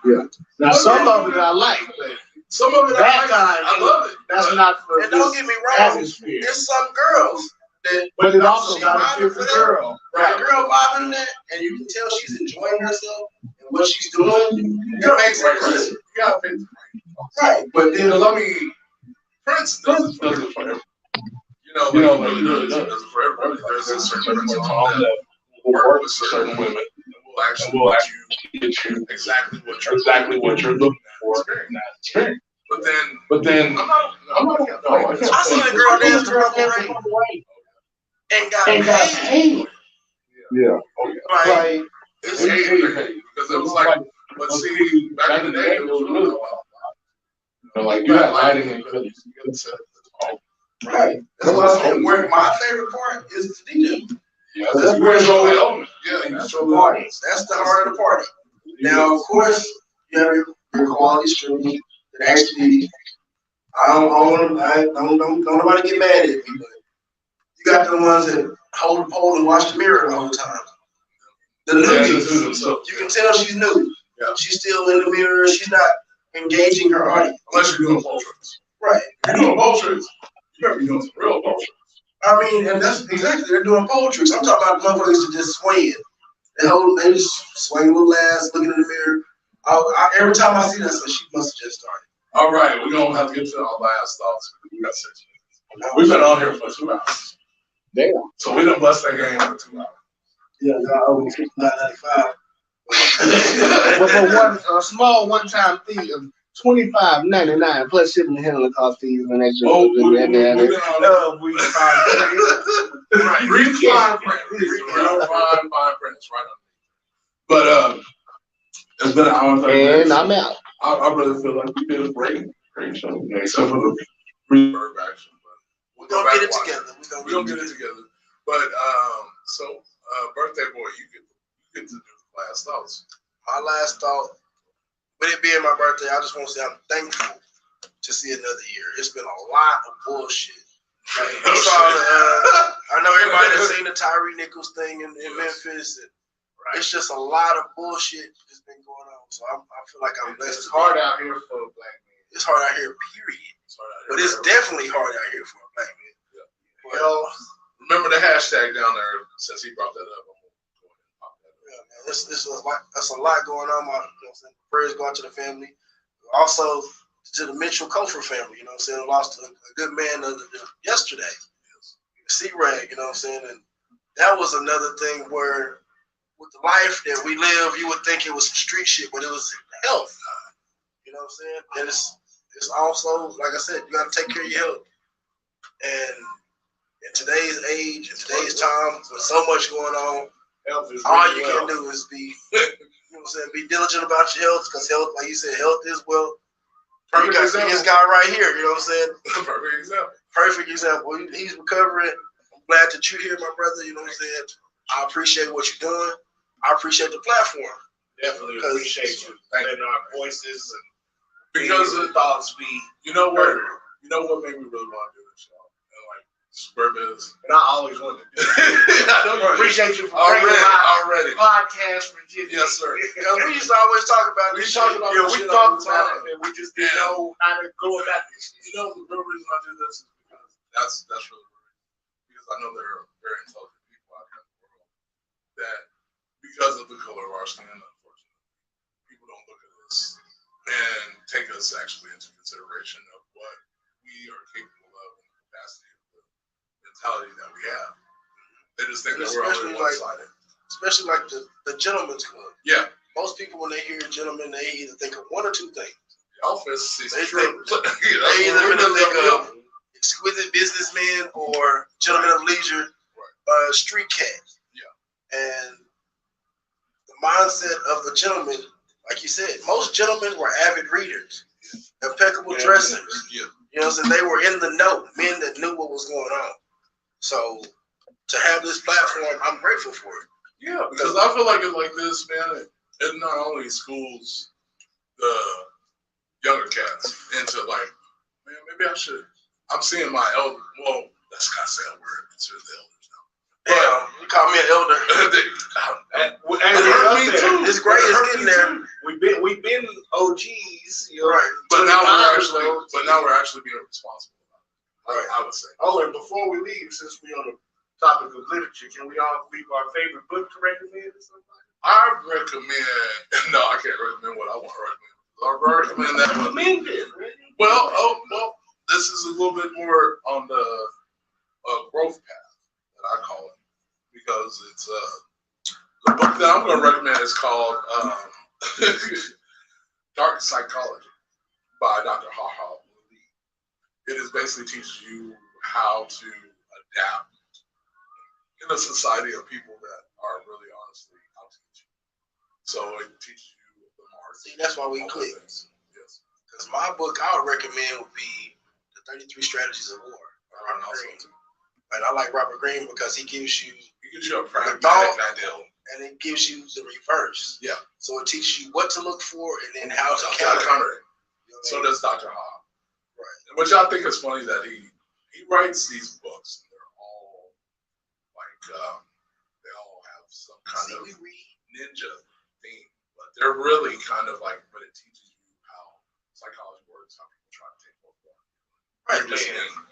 yeah. Now some of it I like, but some of it I love it. That's not for. And don't get me wrong, there's some girls that, but it also got a different girl. Right, a girl vibing that, and you can tell she's enjoying herself and what she's doing. It makes sense. Right, but then let me. Prince does it for everybody. You know, like, he really does it for everybody. There's a certain Prince song that will work with certain women. Will actually get you exactly what you're looking for in that experience. But then I'm I'm not. No, I seen a girl dance to Purple Rain and got paid. Yeah. Like, It's hate because it was like, but see, back in the day, it was really well. Like you had lighting and you could set it. right. That's what I'm saying. Where my favorite part is the DJ. Yeah, that's where it's all the element. Yeah, you That's show the the party. audience. That's the heart of the party. Now, of course, you have your quality streaming that actually. Don't nobody get mad at me, but you got the ones that hold the pole and watch the mirror the whole time. The newbies, you can tell she's new. Yeah. She's still in the mirror. She's not engaging her audience. Unless you're doing portraits. Right. If you're doing portraits, you better be doing some real portraits. I mean, and that's exactly, they're doing pole tricks. I'm talking about motherfuckers that just swing. They just swing a little ass, looking in the mirror. Every time I see that, so she must have just started. All right, we're gonna have to get to our last thoughts. We got 6 minutes. We've been on here for 2 hours. Damn. So we done bust that game for 2 hours. Yeah, I owe me $59.95. But for a small one-time fee of $25.99 plus shipping and handling cost fees and extra. Oh, we've been on Right. Read the fine print. Real fine print. It's right on. But it's been an hour and 30 minutes. And I'm out. I really feel like we did a great show today, except for the reverb action. But We're going to get it together. We're gonna get it together. But birthday boy, you get to do the last thoughts. My last thought, with it being my birthday, I just want to say I'm thankful to see another year. It's been a lot of bullshit. Like, I know everybody has seen the Tyree Nichols thing in Memphis. And it's just a lot of bullshit that's been going on. So I feel like I'm blessed. It's hard out here for a black man. It's hard out here, period. But it's definitely hard out here for a black man. Yeah. Well, remember the hashtag down there since he brought that up. yeah, man, that's a lot going on. Prayers go out to the family. Also to the Mitchell Cotoure family, you know what I'm saying? Lost a good man yesterday. C-Rag, you know what I'm saying? And that was another thing where with the life that we live, you would think it was some street shit, but it was health. You know what I'm saying? And it's also, like I said, you gotta take care of your health. And in today's age, in today's time, with so much going on, all you can do is be, you know what I'm saying, be diligent about your health, because health, like you said, health is wealth. You got this guy right here, you know what I'm saying? Perfect example. Perfect example. He's recovering. I'm glad that you're here, my brother. You know what I'm saying? I appreciate what you're doing. I appreciate the platform. Definitely appreciate you letting our voices and Because the thoughts be you know what heard. made me really want to do this show. And like Squarebiz. And I always wanted to do it. I know you Appreciate you for bringing already. my podcast for Jimmy. Yes, sir. Because we used to always talk about this. Yeah, we talked about it, and we just didn't know how to go about this. You know, the real reason I do this is because that's really because I know there are very intelligent people out there in the world that, because of the color of our skin, unfortunately, people don't look at us and take us actually into consideration of what we are capable of and the capacity of the mentality that we have. They just think that we're only one-sided. Especially like the gentleman's club. Yeah. Most people, when they hear gentleman, they either think of one or two things. Office is They true. They either think of exquisite businessman or gentleman of leisure, street cat. Yeah. And the mindset of the gentleman, like you said, most gentlemen were avid readers, impeccable dressers. Yeah. You know what I'm saying? They were in the know, men that knew what was going on. So to have this platform, I'm grateful for it. Yeah, because I feel like it's like this, man. It not only schools the younger cats into like, man, maybe I should. I'm seeing my elder. Well, that's kind of sad word. Consider the elders now. Damn, you call me an elder. It's great. It's getting there. We've been OGs, you know, Right. But now we're 25 actually being responsible. I would say. Oh, and before we leave, since we're on the topic of literature, can we all leave our favorite book to recommend or something? I recommend. No, I can't recommend what I want to recommend. I recommend that one. Recommend it, man. Well, this is a little bit more on the growth path that I call it, because it's the book that I'm going to recommend is called Dark Psychology by Dr. Ha Ha Lee. It is basically teaches you how to adapt in a society of people that are really honestly out to get you. So it teaches you the marks. See, that's why we all click. those things. Yes. Because my book I would recommend would be the 33 Strategies of War by Robert Greene. And I like Robert Greene because he gives you a pragmatic ideal. and it gives you the reverse. Yeah. So it teaches you what to look for and then how to counter counter it. So does Dr. Hobb. Right. Which I think is funny that he writes these books and they're all like they all have some kind of ninja theme, but they're really kind of like, but it teaches you how psychology works, how people try to take over. Right,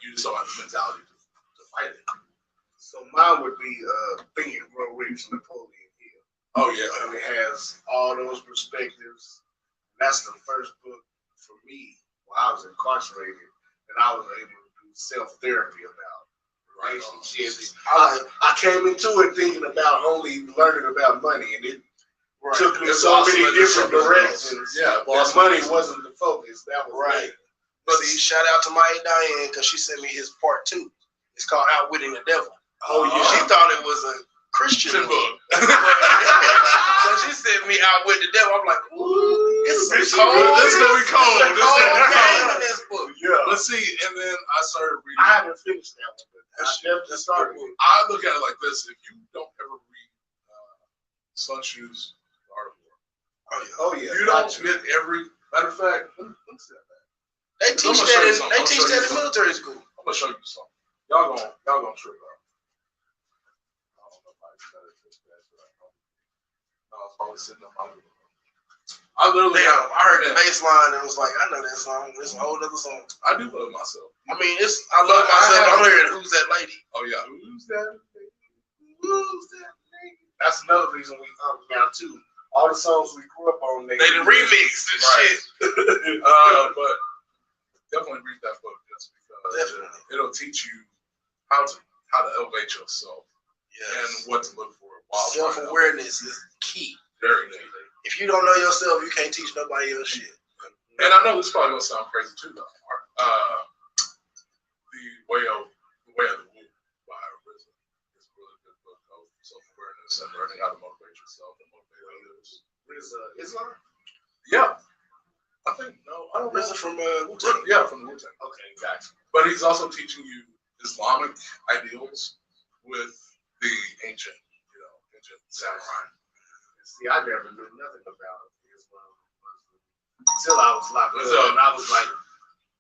you just don't have the mentality to fight it. So mine would be Think and Grow Rich, Napoleon Hill. Oh yeah, and it has all those perspectives. That's the first book for me while I was incarcerated that I was able to do self-therapy about relationships. I came into it thinking about only learning about money, and it took me so many different directions. Yeah, While money wasn't the focus. That was right. But see, shout out to my Aunt Diane because she sent me his part 2. It's called Outwitting the Devil. Oh yeah. She thought it was a Christian book. So she sent me Outwit the Devil. I'm like, ooh, it's this is gonna be cold. This book. Yeah. Let's see, and then I started reading. I haven't finished that one, but I started. I look at it like this: if you don't ever read Sun Tzu's Art of War, Oh yeah. you don't get every. Matter of fact, let's see that. They teach that in military school. I'm gonna show you something. Y'all gonna trip out. I don't know if I said it this bad, but I know. No, it's probably sitting on my room. I literally I heard the bass line and was like, I know that song. It's a whole other song. I do love myself. I mean, I love myself. I'm hearing Who's That Lady? Oh yeah, who's that? Who's that lady? That's another reason we now too. All the songs we grew up on, They done remixed and shit. But definitely read that book just because it'll teach you how to elevate yourself and what to look for. Self-awareness is key. Very key. If you don't know yourself, you can't teach nobody else shit. And I know this probably gonna sound crazy too, though. The Way of the Woo by RZA is a really good book of self-awareness and learning how to motivate yourself and motivate others. RZA Islam? Yeah. I think I don't know. RZA from Wu-Tang. Yeah, from the Wu-Tang. Okay, gotcha. But he's also teaching you Islamic ideals with the ancient samurai. See, I never knew nothing about Islam until I was locked up, and I was like,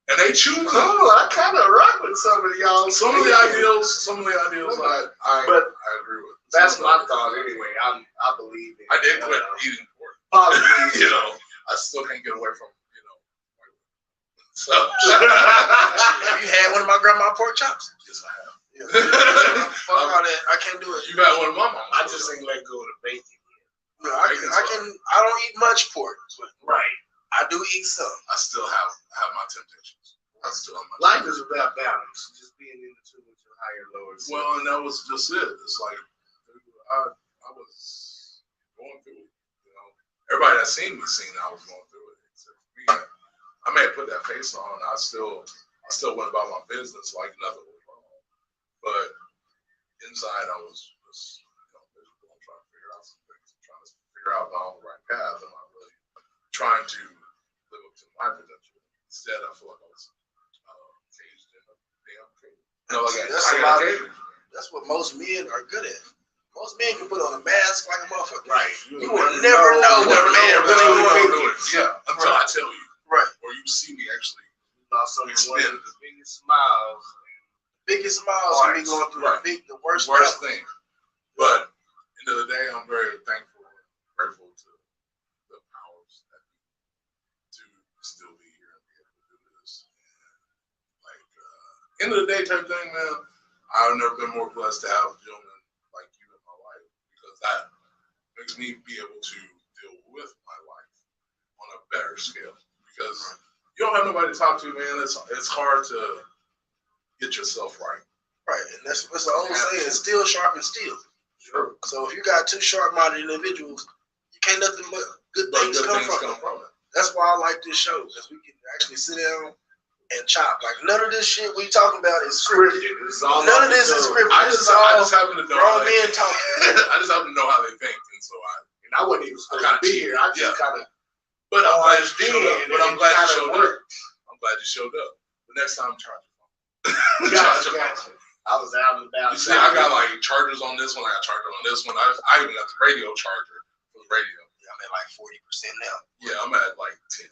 and they choose. Oh, I kind of rock with some of y'all. Some of the ideals, I agree with. That's my thought anyway. I believe in. I did quit eating pork. Probably, I still can't get away from So, have you had one of my grandma pork chops? Yes, I have. Yeah. Fuck all that. I can't do it. You got one of my mom. I just ain't let go of the bacon. No, I don't eat much pork. Right. I do eat some. I still have my temptations. I still have my life is about balance. Just being in the two with your higher lowers. Well, and that was just it. It's like I was going through it. Everybody that seen me I was going through it. Except me. I may have put that face on. I still went about my business like nothing was wrong. But inside, I was just miserable. I'm trying to figure out some things. I'm trying to figure out if I'm on the right path. Am I really trying to live up to my potential? Instead, I feel like I was caged in a damn cage. That's what most men are good at. Most men can put on a mask like a motherfucker. Right. You would never know what a man really wants. Yeah, until I tell you. Right. Or you see me actually. One of the biggest smiles. Biggest smiles when we going through the worst thing. But end of the day, I'm very thankful and grateful to the powers that be to still be here and be able to do this. And end of the day type thing, man. I've never been more blessed to have gentlemen like you in my life because that makes me be able to deal with my life on a better scale. Because you don't have nobody to talk to, man. It's hard to get yourself right. Right, and that's the old saying: steel sharpens steel. Sure. So if you got two sharp-minded individuals, you can't nothing but good things come from it. That's why I like this show because we can actually sit down and chop. Like none of this shit we talking about is scripted. It's all None of this is scripted. I This just is all happen to know grown how they men think. talking. I just happen to know how they think, and so I wasn't even supposed to be here. I just kind of. But I'm glad you did, showed up. But I'm glad you showed up. worked. I'm glad you showed up. But next time, charge your phone. Gotcha. I was out and about. You see, I got like chargers on this one. I got charger on this one. I even got the radio charger for the radio. Yeah, I'm at like 40% now. Yeah, I'm at like 10.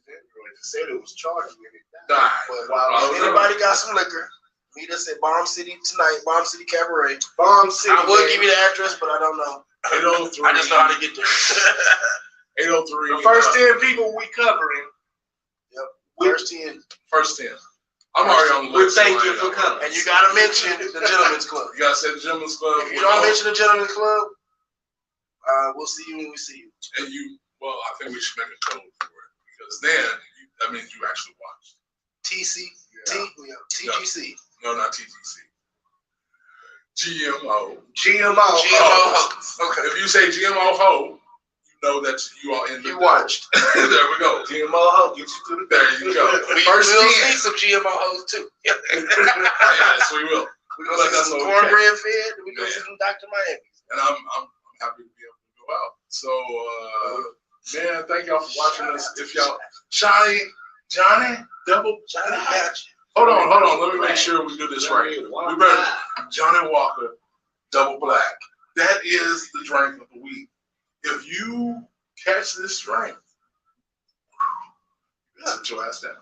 Android just said it was charging and it died. Died. But if anybody got some liquor, meet us at Bomb City tonight, Bomb City Cabaret. Bomb City. I will give you the address, but I don't know. 803. I just know how to get there. 803. The first 10 people we covering. First 10. First 10. I'm already on the We list. thank you for coming. And you gotta mention the Gentleman's Club. You gotta say the Gentleman's Club. If you don't mention the Gentleman's Club, we'll see you when we see you. And well, I think we should make a code for it because then that means you actually watched. TGC. No, not TTC. GMO. GMO. Okay. If you say GMO ho, you know that you are in the. You watched. There we go. GMO ho, get you to the There you go. We First will 10. see some GMO hoes too. Yes, we will. We're gonna see some cornbread fed. We're gonna see some Dr. Miami. And I'm happy to be able to go out. So man, thank y'all for watching us. If y'all Johnny, double Johnny got you. Hold on. Let me make sure we do this right. We better Johnny Walker, double black. That is the drink of the week. If you catch this drink, you sit your ass down.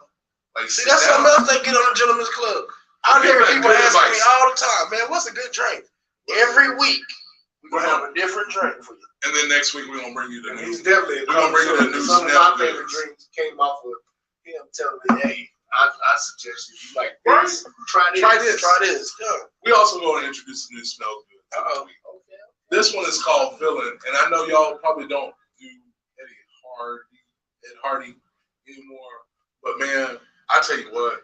Like, See, that's something else they get on the Gentleman's Club. I hear people asking me all the time, man, what's a good drink? Every week, we're going to have a different drink for you. And then next week, we're going to bring you the He's new. definitely We're gonna bring you the new Some of snap my favorite goods. drinks came off of him telling me, hey, I suggest you like this. Try this. Try this. Yeah. We also going to introduce a new smell good. Uh-oh. This one is called Villain, and I know y'all probably don't do Ed Hardy anymore, but man, I tell you what,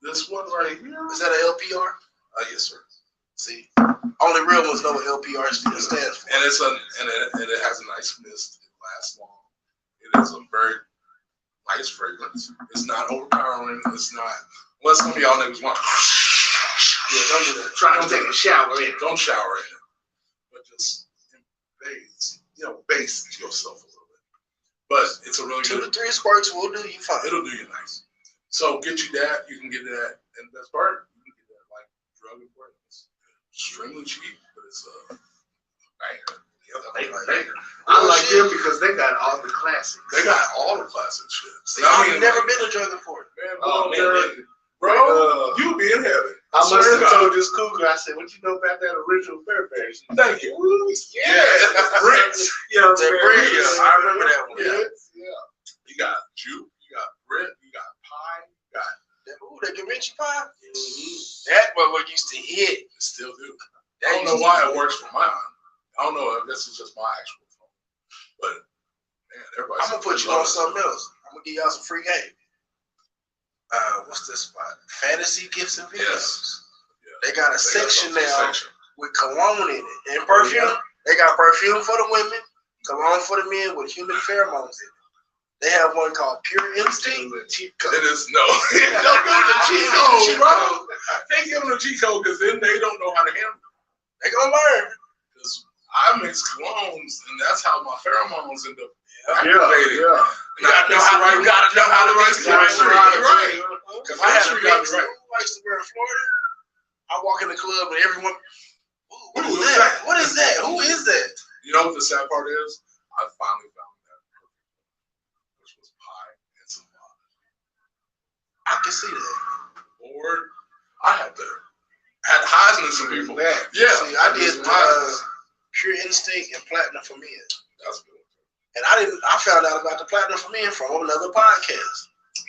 this one right here. Is that an LPR? Yes, sir. See, only real ones know what LPR stands for. And it has a nice mist. It lasts long. It is a very nice fragrance. It's not overpowering. It's not. Unless some of y'all niggas want. Yeah, don't do that. Try to take a shower in it. Don't shower in it, but just base yourself a little bit. But it's a really 2 good. to 3 squirts will do you fine. It'll do you nice. So get you that. You can get that, and the best part, you can get that like drug important. It's extremely cheap, but it's a banger. I like them because they got all the classics. They got all the classic shit. See, I've never been to drug import. Man, bro, you be in heaven. I must have told this cougar, I said, what you know about that original Fairfax? Thank you. Yeah. Brits. You know, That Brits, I remember that one. Yeah. You got Juke, you got Brit, you got Pie, you got That Gavinci pie? That one we used to hit. still do. I don't know why it works for mine. I don't know if this is just my actual phone. But man, everybody. I'm gonna put you on something else. I'm gonna give y'all some free game. What's this spot? Fantasy gifts and videos. Yes. Yeah. They got a section now Section. with cologne in it and perfume. They got perfume for the women, cologne for the men with human pheromones in it. They have one called Pure Instinct. It is no. Don't give them the cheat code, bro. They give them the cheat code because then they don't know how to handle it. They gonna learn. Because I mix colognes, and that's how my pheromones end up activating. Yeah. You gotta know how to mix the right. Right. Because I had a girl who likes to wear in Florida. I walk in the club and everyone, what is that? What is that? Who is that? You know what the sad part is? I finally found that perfect one, which was Pie and some lava. I can see that. Or I had highs and some people. Yeah. See, I did Pure Instinct and Platinum for Men. That's good. And I found out about the Platinum for Men from another podcast.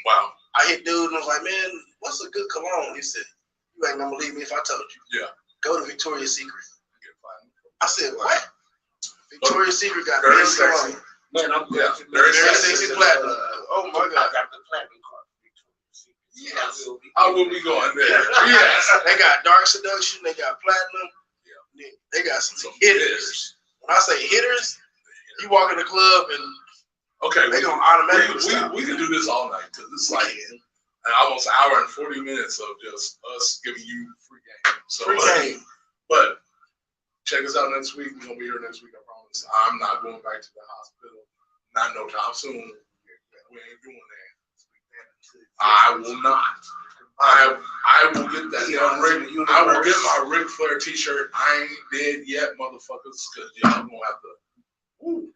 Wow. I hit dude and was like, man, what's a good cologne? He said, you ain't gonna believe me if I told you. Yeah. Go to Victoria's Secret. Get Platinum. I said, what? Victoria's Secret got Very men's sexy. cologne. Man, I'm Yeah, Very very sexy. sexy platinum. Oh my I God. got the platinum card. Yes. I will be going there. Yes. They got Dark Seduction. They got Platinum. Yeah. They got some hitters. When I say hitters, you walk in the club and Okay. they gonna automatically stop. We can do this all night because it's like almost an hour and 40 minutes of just us giving you free game. So, Free game. But check us out next week. We're gonna be here next week. I promise. I'm not going back to the hospital. Not no time soon. We ain't doing that. I will not. I will get that. I will get my Ric Flair T-shirt. I ain't dead yet, motherfuckers. Cause y'all gonna have to. Woo.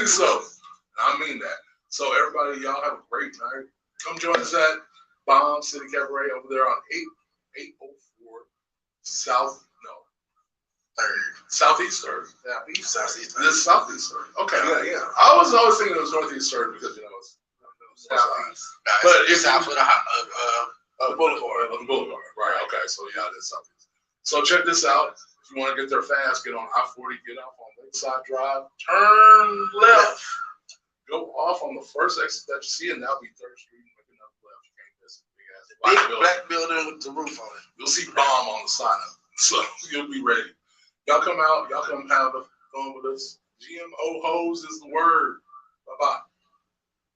So I mean that. So everybody, y'all have a great night. Come join us at Bomb City Cabaret over there on 804 South. Southeast Third. Southeast. This is Southeast Third. Okay. Yeah. I was always thinking it was Northeast Third because it's Southeast. But it's if south of the Boulevard. Of the Boulevard. Right. Okay. So yeah, it is Southeast. So check this out. If you want to get there fast, get on I-40, get off on Lakeside Drive, turn left, go off on the first exit that you see, and that'll be 3rd Street. Make another left. You can't miss it. big black building with the roof on it. You'll see bomb on the sign up. So you'll be ready. Y'all come out. Y'all come have fun with us. GMO hoes is the word. Bye-bye.